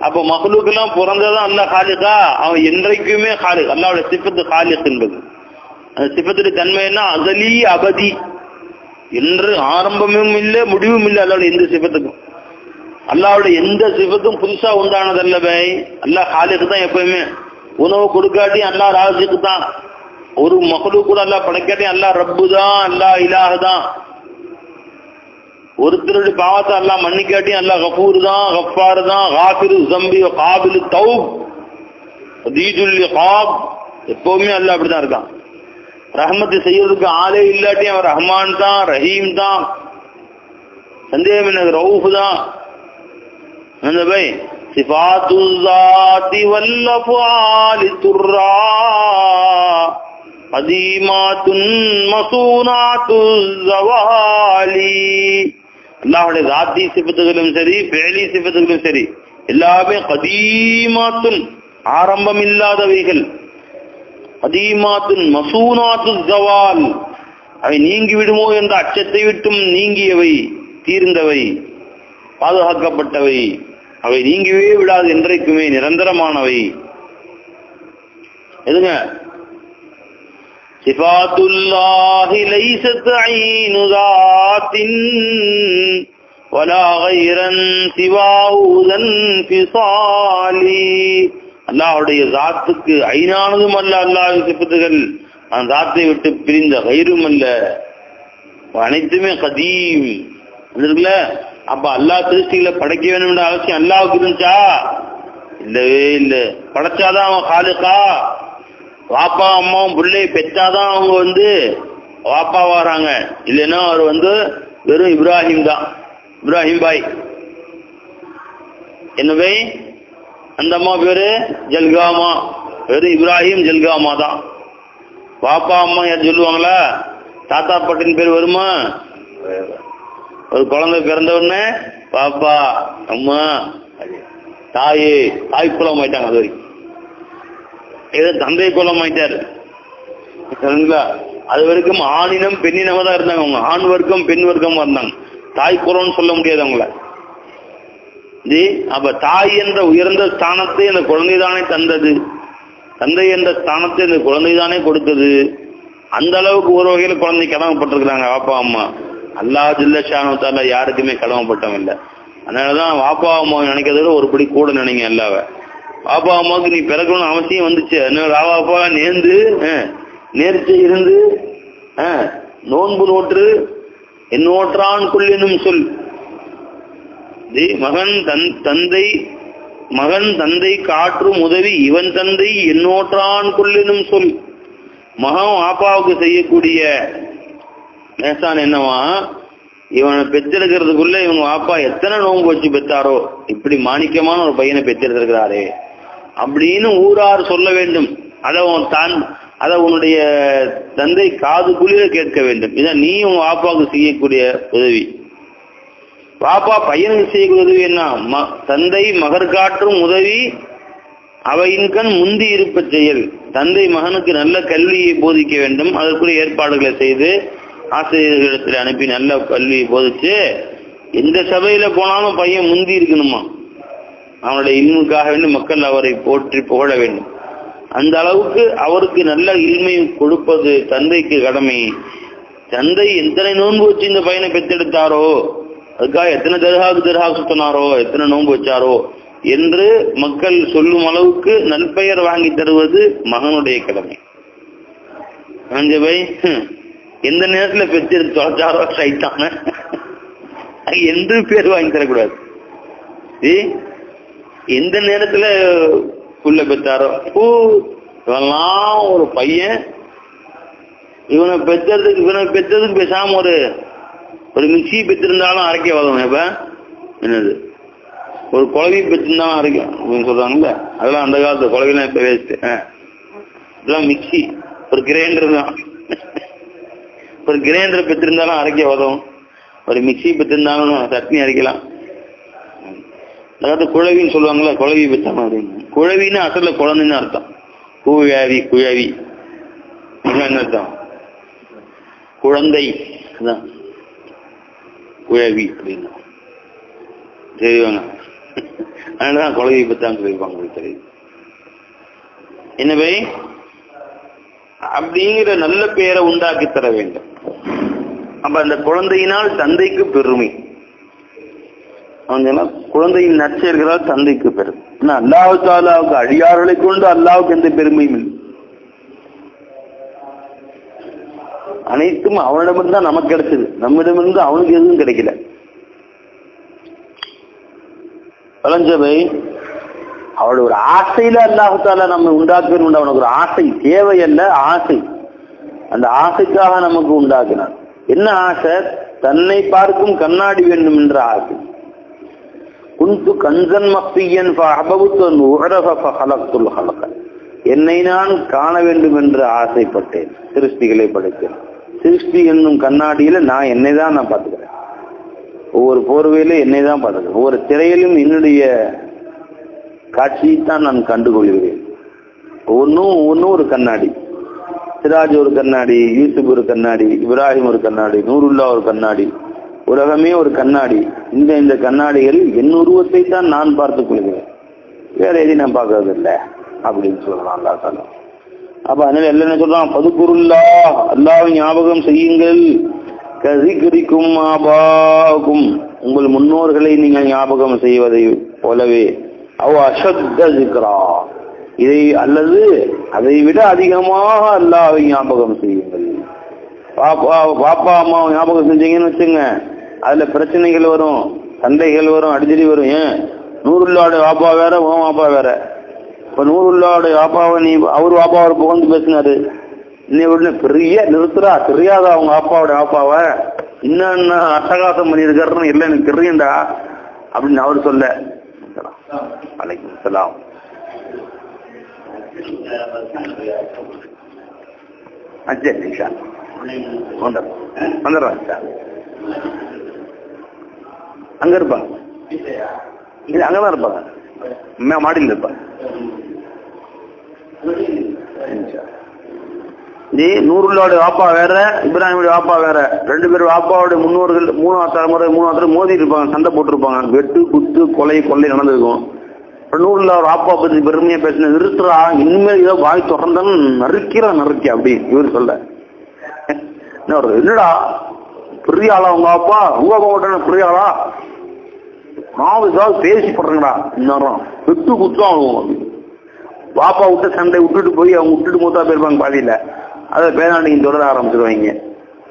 அப்ப மக்லூக்கெல்லாம் பிறந்ததான் அல்லாஹ் காலிகா, அவன் என்றைக்குமே காலிக். அல்லாஹ்வுடைய சிஃபத்து காலிக் என்பது. அந்த சிஃபத்துடைய தன்மை என்ன? அசலி அபதி என்று ஆரம்பமும் இல்லை முடிவும் இல்லை. அல்லாஹ்வுடைய எந்த சிஃபத்துக்கும், அல்லாஹ்வுடைய எந்த சிஃபத்தும் புதுசா உண்டானதல்ல பை. அல்லாஹ் காலிக் தான் எப்பயுமே. உணவு கொடுக்காட்டி அல்லாஹ் ராசிக்கு தான். ஒரு மக்லூக் கூட அல்லாஹ் படைக்காட்டி அல்லாஹ் ரப்பு தான், அல்லாஹ் இலாஹ் தான். ஒருத்தருடைய பாவத்தை அல்லாஹ் மன்னிக்காட்டி அல்லாஹ் கஃபூர் தான், கஃபார் தான், காஃபிரு ஸம்பி காபிலு தௌப் அதீதுல் இகாப். எப்பவுமே அல்லாஹ் அப்படிதான் இருக்கான். ரஹ்மத்து செய்யறதுக்கு ஆளே இல்லாட்டி அவன் ரஹ்மான் தான், ரஹீம் தான், சந்தேகம் என்ன, ரவுஃப் தான். அந்த பை சிஃபாத்துல் ஸாத்தி வல் அஃஆலி துர்ரா கதீமாத்துன் மசூனாத்துல் ஸவாலி. அல்லாஹ்வுடைய ஸாத்தி சிஃபத்துகளும் சரி, ஃபிஅலி சிஃபத்துகளும் சரி, எல்லாமே கதீமாத்துன் ஆரம்பம் இல்லாதவைகள். கதீமாத்துன் மசூனாத்துல் ஸவால் அவை நீங்கி விடுமோ என்ற அச்சத்தை விட்டும் நீங்கியவை, தீர்ந்தவை, பாதுகாக்கப்பட்டவை. அவை நீங்கவே விடாது, என்றைக்குமே நிரந்தரமானவை. எதுங்க? சிஃபாத்துல்லாஹி லைஸத் ஐனு ஸாத்தின் வலா கைரன் சிவாஹு ஸன்ஃபிஸாலி. அல்லாஹ்வுடைய ஸாத்துக்கு ஐனானதும் அல்ல அல்லாஹ்வின் சிஃபத்துகள், அந்த ஸாத்தை விட்டு பிரிந்த கைரும் அல்ல, அனைத்துமே கதீம் இருக்குல்ல. அப்ப அல்லாஹ் சிருஷ்டிகளை படைக்க வேணும்ன்ற அவசியம் அல்லாஹ்வுக்கு இருந்துச்சா? இல்லவே இல்லை. படைச்சாதான் அவன் காலிகா. வாப்பா அம்மாவும் பிள்ளையை பெற்றாதான் அவங்க வாப்பா வராங்க. இல்லைன்னா அவர் வெறும் இப்ராஹிம் தான், இப்ராஹிம் பாய். என்ன பாய்? அந்த அம்மா பேரு ஜல்காமா, வெறும் இப்ராஹிம் ஜல்காமா தான். வாப்பா அம்மா யார் சொல்லுவாங்களா? தாத்தா பாட்டின் பேர் வருமா? ஒரு குழந்தை பிறந்த உடனே பாப்பா அம்மா தாயே, தாய் குலம் ஆயிட்டாங்க. அது வரைக்கும் ஏதோ தந்தை குலம் ஆயிட்டாரு. சரிங்களா? அது வரைக்கும் ஆணினம் பெண்ணினமா தான் இருந்தாங்க. அவங்க ஆண் வர்க்கம் பெண் வர்க்கமா இருந்தாங்க. தாய் குலம்னு சொல்ல முடியாது அவங்கள. அப்ப தாய் என்ற உயர்ந்த ஸ்தானத்தை அந்த குழந்தைதானே தந்தது, தந்தை என்ற ஸ்தானத்தை அந்த குழந்தைதானே கொடுத்தது. அந்த அளவுக்கு ஒரு வகையில குழந்தை கடமைப்பட்டிருக்கிறாங்க வாப்பா அம்மா. அல்லாஹ் ஜல்ல ஷானு தஆலா யாருக்குமே கடமைப்பட்டவன் இல்லை. அதனாலதான் வாப்பா அம்மா நினைக்கிறத விட ஒரு படி கூட நினைங்க. அல்லாஹ்வை வாப்பா அம்மாவுக்கு நீ பிறக்கணும்னு அவசியம் வந்துச்சு. வாப்பா நேர்ந்து நேர்ச்சி இருந்து நோன்பு நோற்று என்னோற்றான் கொள்ளினும் சொல். மகன் தந்தை காற்றும் உதவி இவன் தந்தை என்னோற்றான் கொள்ளினும் சொல். மகன் வாப்பாவுக்கு செய்யக்கூடிய நேசான் என்னவா? இவனை பெற்றெடுக்கிறதுக்குள்ள இவங்க வாப்பா எத்தனை நோன்பு வச்சு பெற்றாரோ, இப்படி மாணிக்கமான ஒரு பையனை பெற்றெடுத்திருக்கிறாரே அப்படின்னு ஊரார் சொல்ல வேண்டும். அதை அதை உன்னுடைய தந்தை காது குளிர கேட்க வேண்டும். இதான் நீ உங்க வாப்பாவுக்கு செய்யக்கூடிய உதவி. பாப்பா பையனுக்கு செய்யக்கூடிய உதவி என்ன? தந்தை மகர் காட்டும் உதவி அவையின்கண் முந்தி இருப்ப செயல். தந்தை மகனுக்கு நல்ல கல்வியை போதிக்க வேண்டும். அதற்குரிய ஏற்பாடுகளை செய்து ஆசிரியர்களிடத்தில் அனுப்பி நல்ல கல்வியை போதிச்சு எந்த சபையில போனாலும் பையன் முந்தி இருக்கணுமா. அவனுடைய இல்முக்காக வேண்டும், மக்கள் அவரை போற்றி புகழ வேண்டும். அந்த அளவுக்கு அவருக்கு நல்ல இல்மை கொடுப்பது தந்தைக்கு கடமை. தந்தை எத்தனை நோன்பு வச்சு இந்த பையனை பெற்றெடுத்தாரோ, அதுக்காக எத்தனை தர்ஹா சுத்தினாரோ, எத்தனை நோன்பு வச்சாரோ என்று மக்கள் சொல்லும் அளவுக்கு நற்பெயர் வாங்கி தருவது மகனுடைய கடமை. எந்த நேரத்துல பெற்றெடுத்து தொலைச்சாரோ சைத்தான என்று பேர் வாங்கி தரக்கூடாது. எந்த நேரத்துல புள்ள பெற்றாரோ, இவெல்லாம் ஒரு பையன், இவனை பெற்றதுக்கு பேசாம ஒரு மிக்சி பெற்றிருந்தாலும் அரைக்க வரும். இப்ப என்னது ஒரு குழவி பெற்றிருந்தாலும் அரைக்கும் சொல்றாங்கல்ல, அதெல்லாம் அந்த காலத்து குழவிலாம் இப்ப வேஸ்ட். இதெல்லாம் மிக்சி, ஒரு கிரைண்டர் தான். ஒரு கிரைண்டர் பெற்றிருந்தாலும் அரைக்க உதவும், ஒரு மிக்சி பெற்றிருந்தாலும் சட்னி அரைக்கலாம். அதாவது குழவின்னு சொல்லுவாங்கல்ல, குழவி பெற்றாங்க அப்படின்னு. குழவின்னு அசல்ல குழந்தைன்னு அர்த்தம். குழவி என்ன அர்த்தம்? குழந்தை தான் குழவி அப்படின்னு தெரியுவாங்க. அதனாலதான் குழவி பெற்றான்னு சொல்லியிருப்பாங்க. தெரியுது எனவே அப்படிங்கிற நல்ல பெயரை உண்டாக்கி தர வேண்டும். அப்ப அந்த குழந்தையினால் தந்தைக்கு பெருமை. அவன் குழந்தையின் நற்செயல்களால் தந்தைக்கு பெருமை. அல்லாஹ் தஆலாவுக்கு அடியார்களை கொண்டு அல்லாஹ்வுக்கு எந்த பெருமையும் இல்லை. அனைத்தும் அவனிடமிருந்து தான் நமக்கு கிடைச்சது, நம்மிடமிருந்து அவனுக்கு எதுவும் கிடைக்கல. பழஞ்சபை அவளோட ஒரு ஆசையில அல்லாஹ் தஆலா நம்ம உண்டாக்கணும். அவனுக்கு ஒரு ஆசை, தேவை அல்ல, ஆசை. அந்த ஆசைக்காக நமக்கு உண்டாக்கினான். என்ன ஆசை? தன்னை பார்க்கும் கண்ணாடி வேண்டும் என்ற ஆசை. குந்து கன்சன் மக்தியன் என்னை நான் காண வேண்டும் என்று ஆசைப்பட்டேன். சிருஷ்டிகளை படைத்தேன். சிருஷ்டி என்னும் கண்ணாடியில நான் என்னை தான் நான் பார்த்துக்கிறேன். ஒவ்வொரு போர்வையில என்னை தான் பார்த்துக்கிறேன். ஒவ்வொரு திரையிலும் என்னுடைய காட்சியைத்தான் நான் கண்டுகொள்கிறேன். ஒவ்வொன்றும் ஒரு கண்ணாடி. சிராஜ் ஒரு கண்ணாடி, யூசுப் ஒரு கண்ணாடி, இப்ராஹிம் ஒரு கண்ணாடி, நூருல்லா ஒரு கண்ணாடி, உலகமே ஒரு கண்ணாடி. இந்த கண்ணாடிகள் என் உருவத்தை தான் நான் பார்த்துக் கொள்கிறேன், வேற எதையும் நான் பார்க்கறது இல்லை அப்படின்னு சொல்லலாம். அல்லாஹ் தஆலா அப்ப அதனால எல்லாம் என்ன சொல்றான்? பதுகுருல்லா, அல்லாஹ்வை ஞாபகம் செய்யுங்கள். கஸிக்ரிக்கும் ஆபாக்கும், உங்கள் முன்னோர்களை நீங்கள் ஞாபகம் செய்வதை போலவே. அவ் அஷத்த ஸிக்ரா, இதை அல்லது அதை விட அதிகமாக அல்லாஹ்வை ஞாபகம் செய்யுங்கள். பாப்பா அம்மாவை ஞாபகம் செஞ்சீங்கன்னு வச்சுங்க, அதுல பிரச்சனைகள் வரும், சண்டைகள் வரும், அடிச்சடி வரும். ஏன்? நூறுல்லாவுடைய வாப்பா வேற, உன் வாப்பா வேற. இப்ப நூறுல்லாவுடைய வாப்பாவை நீ அவர் வாப்பாவை புகழ்ந்து பேசினாரு, இன்னும் பெரிய நிறுத்துறா, தெரியாதா அவங்க அப்பாவுடைய வாப்பாவை இன்னும் அட்டகாசம் பண்ணியிருக்காருன்னு இல்லை எனக்கு தெரியும்டா அப்படின்னு அவர் சொல்ல. அலைக்கும் சலாம். நிஷா வந்துடுறான். அங்க இருப்பாங்க, இது அங்கதான் இருப்பாங்க, மாடியில் இருப்பாங்க. நூறுல்லாவுடைய வாப்பா வேற, இப்ராஹிமுடைய வாப்பா வேற. ரெண்டு பேரும் வாப்பாவுடைய முன்னோர்கள் மூணாவது தலைமுறை மோதி இருப்பாங்க, சண்டை போட்டிருப்பாங்க, வெட்டு குத்து கொலை நடந்திருக்கும். நூறுல்லா வாப்பா பத்தி பெருமையா பேசின நிறுத்துறா, இனிமேல் ஏதோ வாய் தொடர்ந்தான்னு நறுக்கி அப்படி இவர் சொல்ல. என்னடா பெரிய ஆளா உங்க அப்பா, உங்க அப்பா மட்டும் பெரிய ஆளா, நான் ஏதாவது பேசி போடுறேங்கடா, இன்னும் வெட்டு குத்தம் ஆகும். பாப்பா விட்டு சண்டை விட்டுட்டு போய் அவங்க விட்டுட்டு மூத்தா போயிருப்பாங்க பாதியில, அதை பேராண்டிங்க தொடர ஆரம்பிச்சிருவாங்க.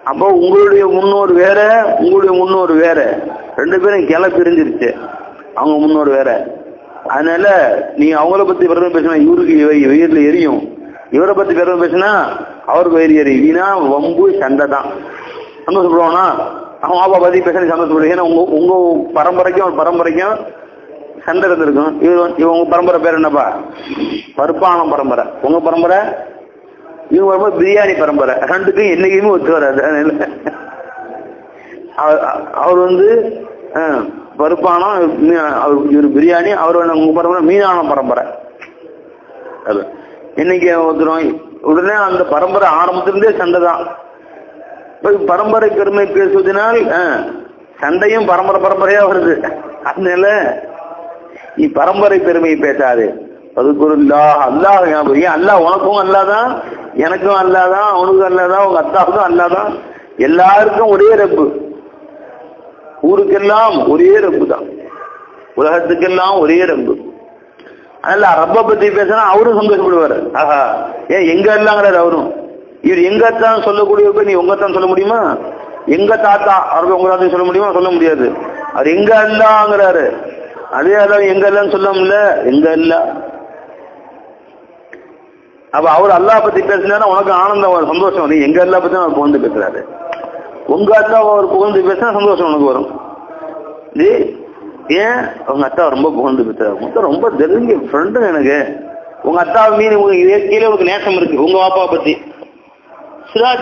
அப்போ உங்களுடைய முன்னோர் வேற, உங்களுடைய முன்னோர் வேற, ரெண்டு பேரும் கிளை பிரிஞ்சிருச்சு, அவங்க முன்னோர் வேற. அதனால நீ அவங்கள பத்தி பெருமை பேசினா இவருக்கு வெயில எரியும், இவரை பத்தி பெருமை பேசினா அவருக்கு வயிறு எரியும். வீணா வம்பு சண்டை தான். சந்தோஷப்படுவானா? அவன் பாப்பா பத்தி பேச சந்தோஷப்படுது. ஏன்னா உங்க பரம்பரைக்கும் சண்டை இருந்திருக்கும். இவங்க பரம்பரை பேர் என்னப்பா? பருப்பான பரம்பரை. உங்க பரம்பரை இவங்க வரும்போது பிரியாணி பரம்பரை, ரெண்டுக்கும் என்னைக்குமே ஒத்து வராது. அவர் வந்து பருப்பானம், இவர் பிரியாணி, அவர் உங்க பரம்பரை மீனான பரம்பரை. அது இன்னைக்கு ஒருத்தரும் உடனே அந்த பரம்பரை ஆரம்பத்திலிருந்தே சண்டை தான். பரம்பரை பெருமை பேசுவதனால் சண்டையும் பரம்பரையா வருது. அதனால நீ பரம்பரை பெருமையை பேசாது. அதுக்குருல்லா அல்லாஹ் ஞாபகம். ஏன் அல்லாஹ் உனக்கும் அல்லாதான், எனக்கும் அல்லாதான், அவனுக்கும் அல்லாதான், உங்க அத்தாவுக்கும் அல்லாதான், எல்லாருக்கும் ஒரே ரப்பு, ஊருக்கெல்லாம் ஒரே ரப்பு தான், உலகத்துக்கெல்லாம் ஒரே ரப்பு. அதனால ரப்ப பத்தி பேசினா அவரும் சந்தோஷப்படுவார். ஆஹா, ஏன் எங்க எல்லாங்கிறாரு அவரும். இவர் எங்கத்தான் சொல்லக்கூடிய நீ உங்கத்தான் சொல்ல முடியுமா? எங்க தாத்தா அவருக்கு உங்க தாத்தா சொல்ல முடியுமா? சொல்ல முடியாது. அவர் எங்க எல்லாங்கிறாரு. அதே அதான் எங்க எல்லாம் சொல்ல முடியல, எங்க இல்ல. அப்ப அவர் அல்லாஹ் பத்தி பேசினா உனக்கு ஆனந்தம், சந்தோஷம். நீ எங்க எல்லா பத்தி அவர் புகழ்ந்து பேசுறாரு. உங்க அத்தா அவர் புகழ்ந்து பேசினா சந்தோஷம் உனக்கு வரும். ஏன் உங்க அத்தா ரொம்ப புகழ்ந்து பேசுறாரு, மொத்தம் ரொம்ப தெரிஞ்ச ஃப்ரெண்டு எனக்கு. உங்க அத்தா மீன் கீழே உனக்கு நேசம் இருக்கு. உங்க வாப்பா பத்தி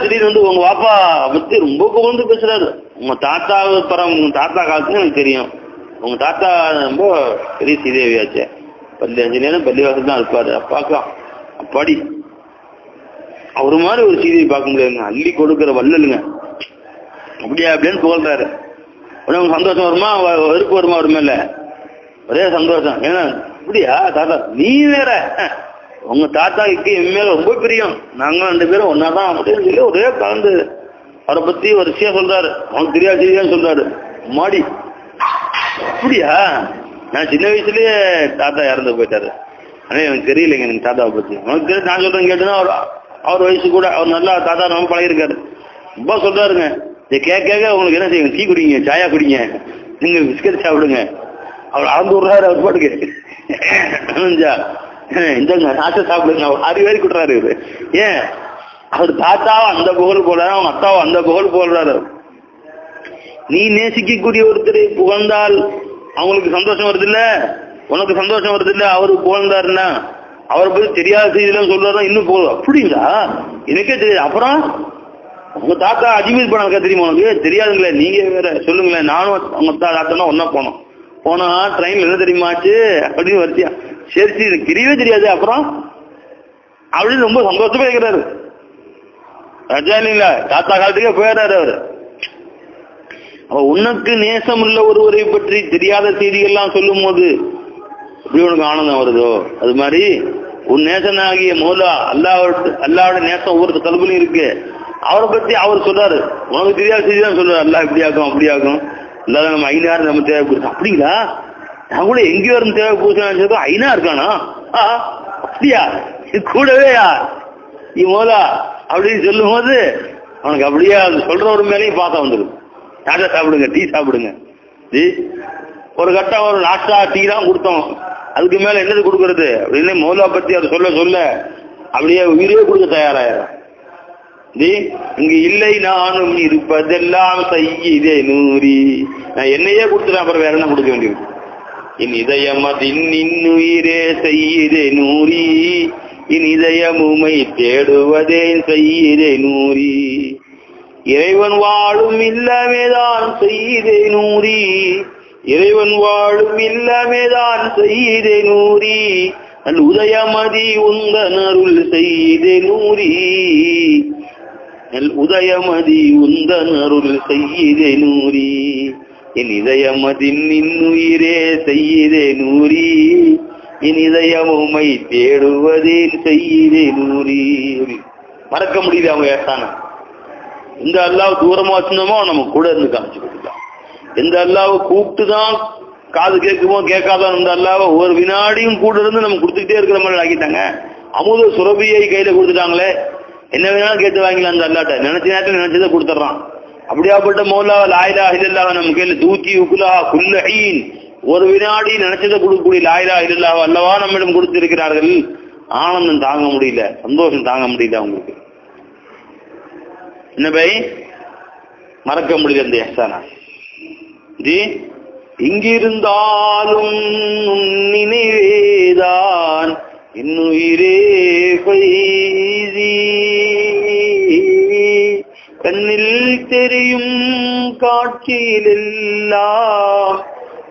திடீர்னு வந்து உங்க வாப்பா பத்தி ரொம்ப புகழ்ந்து பேசுறாரு. உங்க தாத்தா உங்க தாத்தா காலத்துல எனக்கு தெரியும். உங்க தாத்தா ரொம்ப பெரிய சீதேவியாச்சு, 15 நேரம் பள்ளிவாசல் தான் இருப்பாரு. அப்பாக்கா அப்பாடி அவரு மாதிரி ஒரு சீதையை பார்க்க முடியாதுங்க. அள்ளி கொடுக்குற வல்லலுங்க. அப்படியா அப்படின்னு புகழ்றாரு. உனக்கு சந்தோஷம் வருமா, வெறுப்பு வருமா? வருமா இல்ல, ஒரே சந்தோஷம். ஏன்னா அப்படியா தாத்தா நீ வேற, உங்க தாத்தாவுக்கு என் மேல ரொம்ப பிரியம், நாங்க 2 பேரும் ஒன்னாதான் அப்படின்னு சொல்லி ஒரே கலந்து அவரை பத்தி ஒரு விஷயம் சொல்றாரு. அவனுக்கு தெரியாதுன்னு சொல்றாரு. மாடி அப்படியா, நான் சின்ன வயசுலயே தாத்தா இறந்து போயிட்டாரு. ஆனா எனக்கு தெரியலைங்க எனக்கு தாத்தாவை பத்தி. அவனுக்கு தெரியும், நான் சொல்றேன் கேட்டுன்னா அவர் வயசு கூட அவர் நல்லா தாத்தா ரொம்ப பழகிருக்காரு. ரொம்ப சொல்றாருங்க. இதை கேட்க உங்களுக்கு என்ன செய்யுங்க, டீ குடிங்க, சாயா குடிங்க, நீங்க பிஸ்கட் சாப்பிடுங்க. அவர் அளந்து விடுறாரு. அவர் பாட்டுக்கு இந்தங்க தாத்தா சாப்பிடுங்க, அவர் 6 பேருக்கு விடுறாரு. இவரு ஏன் அவர் தாத்தாவை அந்த புகழ் போடுறாரு, அவங்க அத்தாவை அந்த புகழ் போடுறாரு. நீ நேசிக்கக்கூடிய ஒருத்தரை புகழ்ந்தால் அவங்களுக்கு சந்தோஷம் வருது இல்ல, உனக்கு சந்தோஷம் வருது இல்ல. அவரு புகழ்ந்தாருன்னா அவரை பத்தி தெரியாத செய்தியெல்லாம் சொல்றாரு. இன்னும் போதும் அப்படிங்களா, எனக்கே தெரியாது. அப்புறம் உங்க தாத்தா அஜ்மீர் போனாங்க தெரியுமா? உனக்கு தெரியாதுங்களே, நீங்க வேற சொல்லுங்களேன். நானும் உங்க தாத்தானா ஒன்னா போனா ட்ரெயின்ல என்ன தெரியுமாச்சு அப்படின்னு வரிசையா. சரி சரி தெரியவே தெரியாது. அப்புறம் அப்படின்னு ரொம்ப சந்தோஷமா இருக்கிறாரு. ரஜா இல்லைங்களா, தாத்தா காலத்துக்கே போயிடுறாரு அவரு. உனக்கு நேசம் உள்ள ஒருவரை பற்றி தெரியாத செய்திகள்லாம் சொல்லும் போது எப்படி உனக்கு ஆனந்தம் வருதோ, அது மாதிரி உன் நேசனாகிய மௌலா அல்லாவோட நேசம் ஒவ்வொரு கல்புலையும் இருக்கு. அவரை பத்தி அவர் சொல்றாரு. உனக்கு தெரியாத செய்தி தான் சொல்றாரு. அல்லா இப்படி ஆகும் அப்படி ஆகும், இல்லாத நம்ம ஐநாறு நம்ம தேவைப்படுது. அப்படிங்களா, நான் கூட எங்கேயோ இருந்து தேவைப்படுது. ஐநா இருக்கானா? அப்படியா, கூடவேயா நீ மோலா அப்படின்னு சொல்லும் போது அவனுக்கு அப்படியே சொல்ற ஒரு மேலையும் பார்த்தா வந்துடும். சாட்டா சாப்பிடுங்க, டீ சாப்பிடுங்க. ஒரு கட்டம் ஒரு நாஸ்டா டீ தான் கொடுத்தோம், அதுக்கு மேல என்னது கொடுக்கறது அப்படின்னு மௌலா பத்தி அவர் சொல்ல அப்படியே உயிரே கொடுக்க தயாராயிரம். இங்க இல்லை நானும் இருப்பதெல்லாம் செய்யதே நூறி, நான் என்னையே கொடுத்துட்டேன், அப்புறம் வேற என்ன கொடுக்க வேண்டியது? என் இதயம் இன்னுயிரே செய்யதே நூறி, என் இதயமுமை தேடுவதேன் செய்யதே நூறி, இறைவன் வாழும் இல்லமேதான் செய்யதே நூறி, இறைவன் வாழும் இல்லமேதான் செய்யதே நூறி, அல் உதயமதி உந்தன் அருள் செய்யதே நூறி, உதயமதி உந்தன் அருள் செய்யதே நூறி, என் இதயமதின் இன்னுயிரே செய்யதே நூறி, என் இதயமுமை தேடுவதேன் செய்யதே நூறி. மறக்க முடியுது அவங்க ஏசான. எந்த அல்லாஹ் தூரமா வச்சிருந்தோமோ நம்ம கூட இருந்து காமிச்சு கொடுக்கலாம். எந்த அல்லாஹ் கூப்பிட்டுதான் காது கேட்குமோ கேட்காதோ அந்த அல்லாஹ் ஒரு வினாடியும் கூட இருந்து நம்ம கொடுத்துக்கிட்டே இருக்கிற மாதிரி ஆக்கிட்டாங்க. அமுத சுரபியை கையில கொடுத்துட்டாங்களே, என்ன வேணாலும் கேட்டு வாங்கிக்கலாம். அந்த அல்லாட்ட நினைச்ச நேரத்தில் நினைச்சதை கொடுத்துட்றான். அப்படியாப்பட்ட மௌலாவ லாயிலா இல்லல்லாஹ் நம்ம கையில தூக்கி உக்குலா குல்லஹீன், ஒரு வினாடி நினைச்சதை கொடுக்கக்கூடிய லாயிலா இல்லல்லாஹ் அல்லவா நம்மிடம் கொடுத்திருக்கிறார்கள். ஆனந்தம் தாங்க முடியல, சந்தோஷம் தாங்க முடியல. அவங்களுக்கு என்ன பை மறக்க முடியல இந்த எஹ்சானா. இங்கிருந்தாலும் நினைவேதான் இன்னுயிரே பைதி தெரியும் காட்சியிலெல்லாம்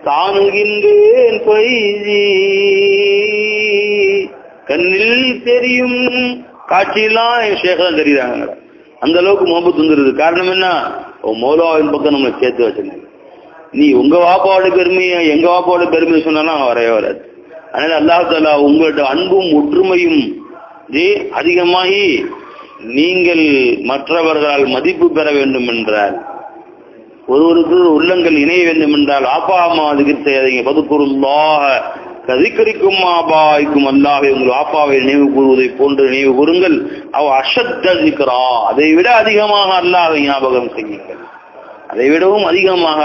காணுகின்றேன் பொய்தி. கண்ணில் தெரியும் காட்சியெல்லாம் என் ஷேഖதான் தெரியுறாங்க. அந்த அளவுக்கு முகப்பத்து வந்துருது. காரணம் என்ன? மௌலாவின் பக்கம் நம்மளை சேர்த்து வச்சுங்க. நீ உங்க வாப்பாவோட பெருமையை எங்க வாப்பாவோட பெருமையை சொன்னாலும் அவன் வரவே வராது. அதனால அல்லாஹ் தஆலா உங்களோட அன்பும் ஒற்றுமையும் அதிகமாகி நீங்கள் மற்றவர்களால் மதிப்பு பெற வேண்டும் என்றால், ஒருவருக்கு உள்ளங்கள் இணைய வேண்டும் என்றால் அப்பா அம்மா திக்ர் செய்யாதீங்க. பதுக்குருல்லாஹ கதிக்கரிக்கும் ஆபாய்க்கும், அல்லாஹ்வை உங்கள் ஆப்பாவை நினைவு கூறுவதை போன்று நினைவு கூறுங்கள். அவ அஷத்த திக்ரா, அதை விட அதிகமாக அல்லாஹ்வை ஞாபகம் செய்யுங்கள். அதை விடவும் அதிகமாக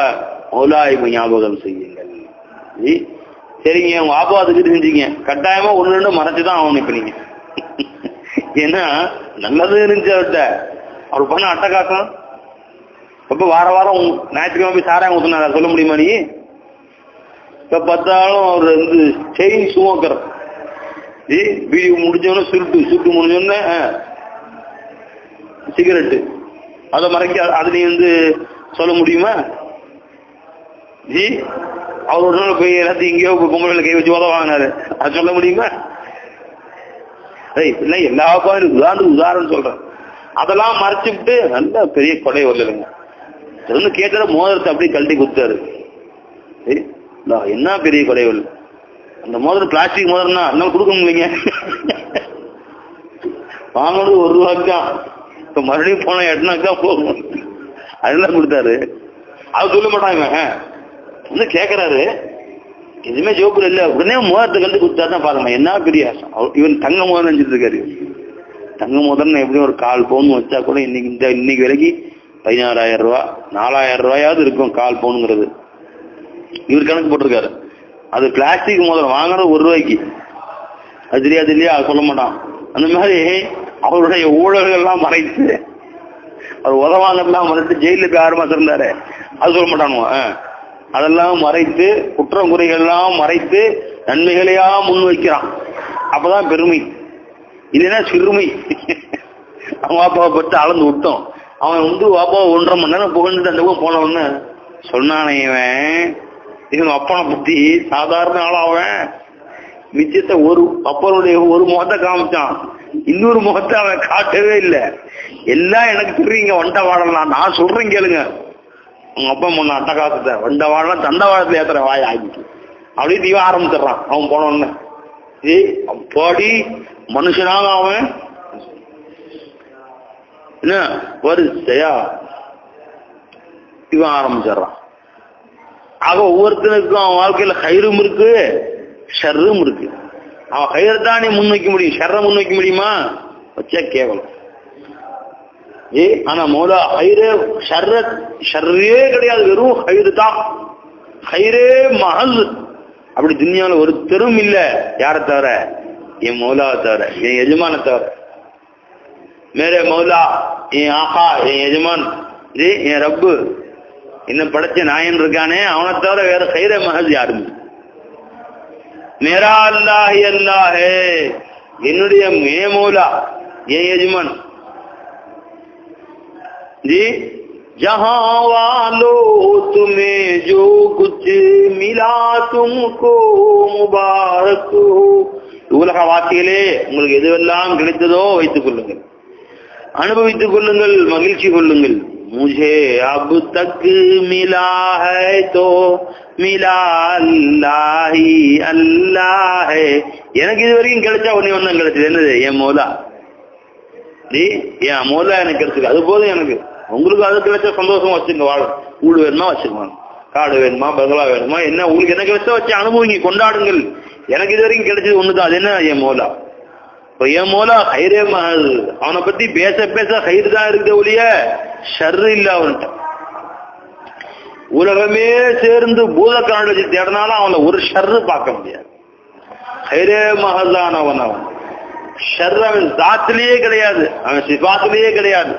மௌலாவை ஞாபகம் செய்யுங்கள். சரிங்க, உங்க ஆப்பா திக்ர் செஞ்சீங்க, கட்டாயமா ஒன்று ரெண்டு மறைச்சுதான் ஆகணும். இப்ப நீங்க ஏன்னா நல்லது இருந்துச்சு அவர்கிட்ட, அவர் பண்ண அட்டகாசம். இப்ப வார வாரம் ஞாயிற்றுக்கிழமை போய் சாராயம் ஊத்துனாரா சொல்ல முடியுமா நீ? இப்ப பார்த்தாலும் அவர் செயின் சுமக்கர், வீடியோ முடிஞ்சோன்னு சுருட்டு முடிஞ்சோடனே சிகரெட்டு, அதை மறைக்க அது நீ சொல்ல முடியுமா? அவர் ஒரு நாள் போய் எல்லாத்தையும் எங்கேயோ பொங்கல கை வச்சு உதவ வாங்கினாரு, அது சொல்ல முடியுமா? இல்லை, எல்லா உதாரணம் சொல்றேன். அதெல்லாம் மறைச்சுட்டு நல்ல பெரிய கொடை வரலைங்க. கேட்கிற மோதிரத்தை அப்படியே கழட்டி கொடுத்தாரு. என்ன பெரிய கொடைகள்! அந்த மோதிரம் பிளாஸ்டிக் மோதிரம்னா அதனால கொடுக்க முடியலைங்க, வாங்கினது ₹1 தான். இப்ப மறுபடியும் போன 8 போகும், அதெல்லாம் கொடுத்தாரு. அது சொல்ல மாட்டாங்க. கேட்கறாரு, எதுவுமே ஜோக்குல இல்ல, உடனே மோதிரத்தை கண்டு கொடுத்தாதான் பாருங்க என்ன பெரிய ஆசம். இவன் தங்க மோதிரம் நினைச்சிட்டு இருக்காரு. தங்க மோதிரம் எப்படியும் ஒரு 1/4 பவுன் வச்சா கூட இன்னைக்கு விலைக்கு 16,000 ரூபா 4,000 ரூபாயாவது இருக்கும் 1/4 பவுனுங்கிறது. இவர் கணக்கு போட்டிருக்காரு. அது பிளாஸ்டிக் மோதிரம் வாங்குறது ₹1. அது தெரியாது இல்லையா, அது சொல்ல மாட்டான். அந்த மாதிரி அவருடைய ஊழல்கள்லாம் மறைத்து, அவர் உதவாங்கலாம் மறைத்து ஜெயிலுக்கு 6 மாசம் இருந்தாரு, அது சொல்ல மாட்டானுவா. அதெல்லாம் மறைத்து, குற்றம் குறைகள்லாம் மறைத்து நன்மைகளையா முன் வைக்கிறான். அப்பதான் பெருமை, இல்லைன்னா சிறுமை. அவன் வாப்பாவை பற்றி அளந்து விட்டோம். அவன் வாப்பாவை 1.5 மணி நேரம் புகழ்ந்துட்டு அந்த போனவன்னு சொன்னானே இவன் அப்பனை பத்தி சாதாரண ஆளாவன். மிச்சத்தை அப்பனுடைய ஒரு முகத்தை காமிச்சான், இன்னொரு முகத்தை அவன் காட்டவே இல்லை. எல்லாம் எனக்கு தெரியுங்க, வண்ட வாழலாம் நான் சொல்றேன் கேளுங்க. உங்க அப்பா முன்ன அட்டகாசத்தை வண்ட வாழலாம் தண்ட வாழத்துல ஏத்துற வாய் ஆகிட்டு அப்படியே தீவ ஆரம்பிச்சிடறான். அவன் போனோன்னு அப்பாடி மனுஷனாக அவன் என்ன வரிசையா இவன் ஆரம்பிச்சிடறான். ஆக ஒவ்வொருத்தனுக்கும் அவன் வாழ்க்கையில கயிறும் இருக்கு, ஷர்ரும் இருக்கு. அவன் கயிறுத்தானே முன்வைக்க முடியும், ஷர்ரை முன்வைக்க முடியுமா? வச்சா கேவலம். ஆனா மோலா கயிறு ஷர்ரே கிடையாது, வெறும் கயிறு தான். கயிறே மஹல். அப்படி துனியால ஒரு தெரும் இல்ல. யாரை தவிர? என் மௌலாவை தவிர, என் எஜமான தவிர. மேரே மௌலா, என் ஆஹா, என் எஜமான், என் ரப்பு, என்ன படைச்ச நாயன் இருக்கானே, அவனை தவிர வேற கயிற மஹல் யாருமே. மேரா அல்லாஹ் அல்லாஹே, என்னுடைய மே மௌலா, என் எஜமான். जी जहां वालो तुम्हें जो कुछ मिला तुमको मुबारक हो. உலக வாசிகளே, உங்களுக்கு எதுவெல்லாம் கிடைத்ததோ வைத்துக் கொள்ளுங்கள், அனுபவித்துக் கொள்ளுங்கள், மகிழ்ச்சி கொள்ளுங்கள். मुझे अब तक मिला है तो मिला अल्लाह ही अल्लाह है. எனக்கு இது வரைக்கும் கிடைச்சா ஒண்ணு கிடைச்சது, என்னது? என் மௌலா. என் மௌலா எனக்கு கிடைச்சது, அது போதும் எனக்கு. உங்களுக்கு அது கிடைச்ச சந்தோஷம் வச்சுங்க, வாழ ஊடு வேணுமா வச்சுக்கோங்க, காடு வேணுமா பங்களா வேணுமா, என்ன உங்களுக்கு என்ன கிடைச்சா வச்சு அனுபவிங்க, கொண்டாடுங்கள். எனக்கு இது வரைக்கும் கிடைச்சது ஒண்ணுதான், அது என்ன? என் மௌலா. இப்போ என் மௌலா கயிறே மஹல். அவனை பத்தி பேச பேச கயிறு தான் இருக்க ஒழிய ஷர்ரு இல்ல அவன்கிட்ட. உலகமே சேர்ந்து பூதக்காண்டு வச்சு தேடினாலும் அவனை ஒரு ஷர்ரு பார்க்க முடியாது. கயிறே மஹல் தான் அவன். ஷர்ரு அவன் தாத்திலேயே கிடையாது, அவன் சிபாத்திலேயே கிடையாது.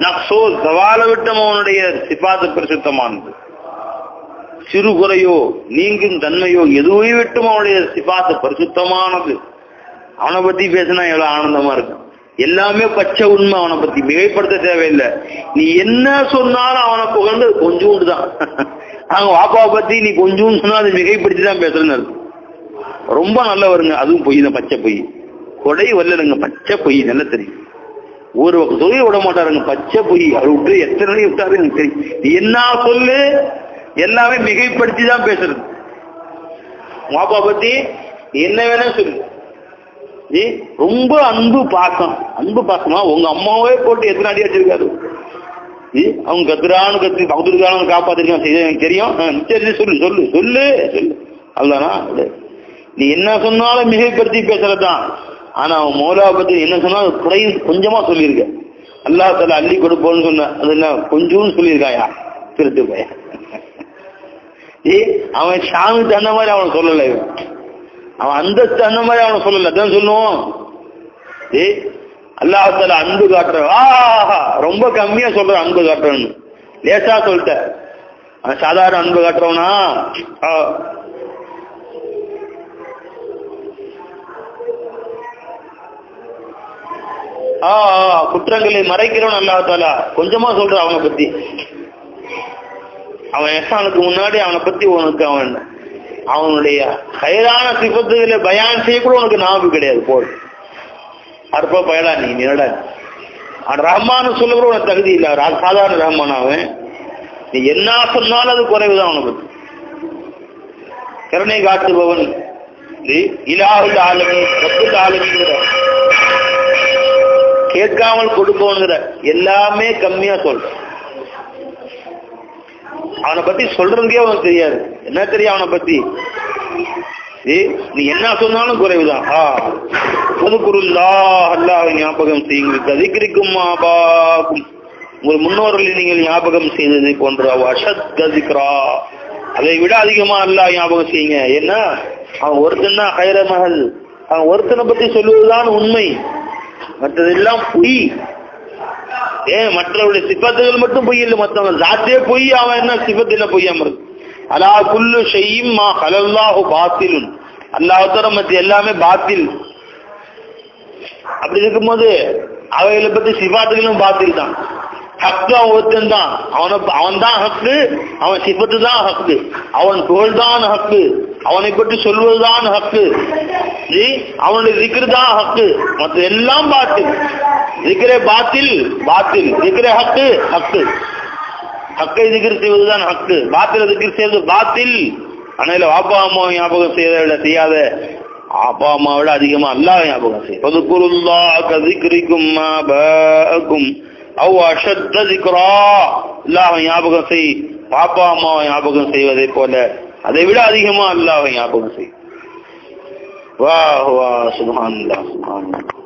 நக்ஸோ சவால விட்டம் அவனுடைய சிபாத்து பரிசுத்தமானது. சிறு குறையோ நீங்கும் தன்மையோ எதுவே விட்டும் அவனுடைய சிபாத்து பரிசுத்தமானது. அவனை பத்தி பேசினா எவ்வளவு ஆனந்தமா இருக்கும். எல்லாமே பச்சை உண்மை. அவனை பத்தி மிகைப்படுத்த தேவையில்லை. நீ என்ன சொன்னாலும் அவனை புகழ்ந்து கொஞ்சோண்டு தான். அவங்க வாப்பாவை பத்தி நீ கொஞ்சோண்டு சொன்னா அதை மிகைப்படுத்தி தான் பேசுறேன்னு ரொம்ப நல்லவருங்க. அதுவும் பொய் தான், பச்சை பொய். கொடை வரலங்க, பச்சை பொய். நல்லா தெரியும். ஒரு தொழில் விட மாட்டாருங்க, பச்சை பொய். அவர் விட்டு எத்தனை விட்டாரு எனக்கு தெரியும். நீ என்ன சொல்லு எல்லாமே மிகைப்படுத்தி தான் பேசுறது. வாப்பா பத்தி என்ன வேணா சொல்லு. ரொம்ப அன்பு பாசம். அன்பு பாசமா உங்க அம்மாவே போட்டு எத்தனை அடி அடிச்சிருக்காரு. அவங்க கத்துறான்னு கத்து பக்கத்துக்கான காப்பாத்திருக்கான் எனக்கு தெரியும். சரி சொல்லு சொல்லு சொல்லு சொல்லு. அதுதானா? நீ என்ன சொன்னாலும் மிகைப்படுத்தி பேசுறதுதான். ஆனா அவன் மௌலாவை பத்தி என்ன சொன்னாலும் குறை கொஞ்சமா சொல்லியிருக்க. அல்லாஹ் தஆலா அள்ளி கொடுப்போன்னு சொன்ன அது என்ன கொஞ்சம்னு சொல்லியிருக்காயா? திருட்டு பையன். அவன் ஷானுக்கு அந்த மாதிரி அவனை சொல்லலை. அவன் அந்தஸ்து அந்த மாதிரி அவனை சொல்லல. அதான் சொல்லுவோம். அல்லாஹ் தஆலா அன்பு காட்டுற ரொம்ப கம்மியா சொல்ற அன்பு காட்டுறன்னு. லேசா சொல்லிட்ட. அவன் சாதாரண அன்பு காட்டுறவனா குற்றங்களை மறைக்கிறவன் அல்லாஹ் தஆலா கொஞ்சமா சொல்ற அவனை பத்தி. அவன் எஹ்சானுக்கு முன்னாடி அவனை பத்தி உனக்கு அவனுடைய ஹைரான சிபத்துகளை பயான் செய்ய கூட உனக்கு ஞாபகம் கிடையாது. போல் அற்ப பயலா நீ நிரடா. அவன் ரஹ்மான்னு சொல்ல கூட உனக்கு தகுதி இல்லை. சாதாரண ரஹ்மான் அவன். நீ என்ன சொன்னாலும் அது குறைவுதான் அவனை பத்தி. கருணை காட்டுபவன் இலாஹுல் ஆலமீன் ரப்புல் ஆலமீன் கேட்காமல் கொடுப்பவனுங்கிற எல்லாமே கம்மியா சொல்ற. அவனை பத்தி சொல்றதுக்கே அவனுக்கு தெரியாது. என்ன தெரியும் அவனை பத்தி? நீ என்ன சொன்னாலும் குறைவுதான். அல்லாஹ் ஞாபகம் செய்யுங்கள். அதிகரிக்கும் ஆபாக்கும் உங்கள் முன்னோர்களை நீங்கள் ஞாபகம் செய்ததை போன்ற அதை விட அதிகமா அல்லாஹ் ஞாபகம் செய்யுங்க. ஏன்னா அவன் ஒருத்தன் தான் ஹைர மகள். அவன் ஒருத்தனை பத்தி சொல்லுவதுதான் உண்மை, மற்றதெல்லாம் பொய். மற்றவருடைய சிபத்துகள் மட்டும் பொய் இல்லை, மற்றவங்க ஜாத்தே பொய். அவன் என்ன சிபத்துல பொய்யாம இருக்கு. அலா குல்லு ஷைஇம் மா ஹலல்லாஹு பாத்திலுன். அல்லாஹ் தஆலா மத்த எல்லாமே பாத்தில். அப்படி இருக்கும்போது அவைகளை பத்தி சிபாத்துகளும் பாத்தில் தான். ஹக்கு அவன் ஒருத்தன் தான். அவன் தான் ஹக்கு. அவன் சிபத்து தான் ஹக்கு. அவன் புகழ் தான் ஹக்கு. அவனை பற்றி சொல்வதுதான் ஹக்கு. அவனுடைய திக்ர் தான் ஹக்கு. மற்ற எல்லாம் பாத்தில். திக்ரே பாத்தில் பாத்தில். திக்ரே ஹக்கு ஹக்கு. ஹக்கை திக்ர் செய்வதுதான் ஹக்கு. பாத்தில திக்ர் செய்வது பாத்தில். ஆனால் வாப்பா அம்மாவை ஞாபகம் செய்யாத அப்பா அம்மாவோட அதிகமா அல்லாஹ் ஞாபகம் செய்யும். அல்லாஹ் ஞாபகம் செய். பாப்பா அம்மாவை ஞாபகம் செய்வதை போல அதை விட அதிகமா அல்லாஹ் ஞாபகம் செய். வா வா சுப்ஹானல்லாஹ் சுப்ஹானல்லாஹ்.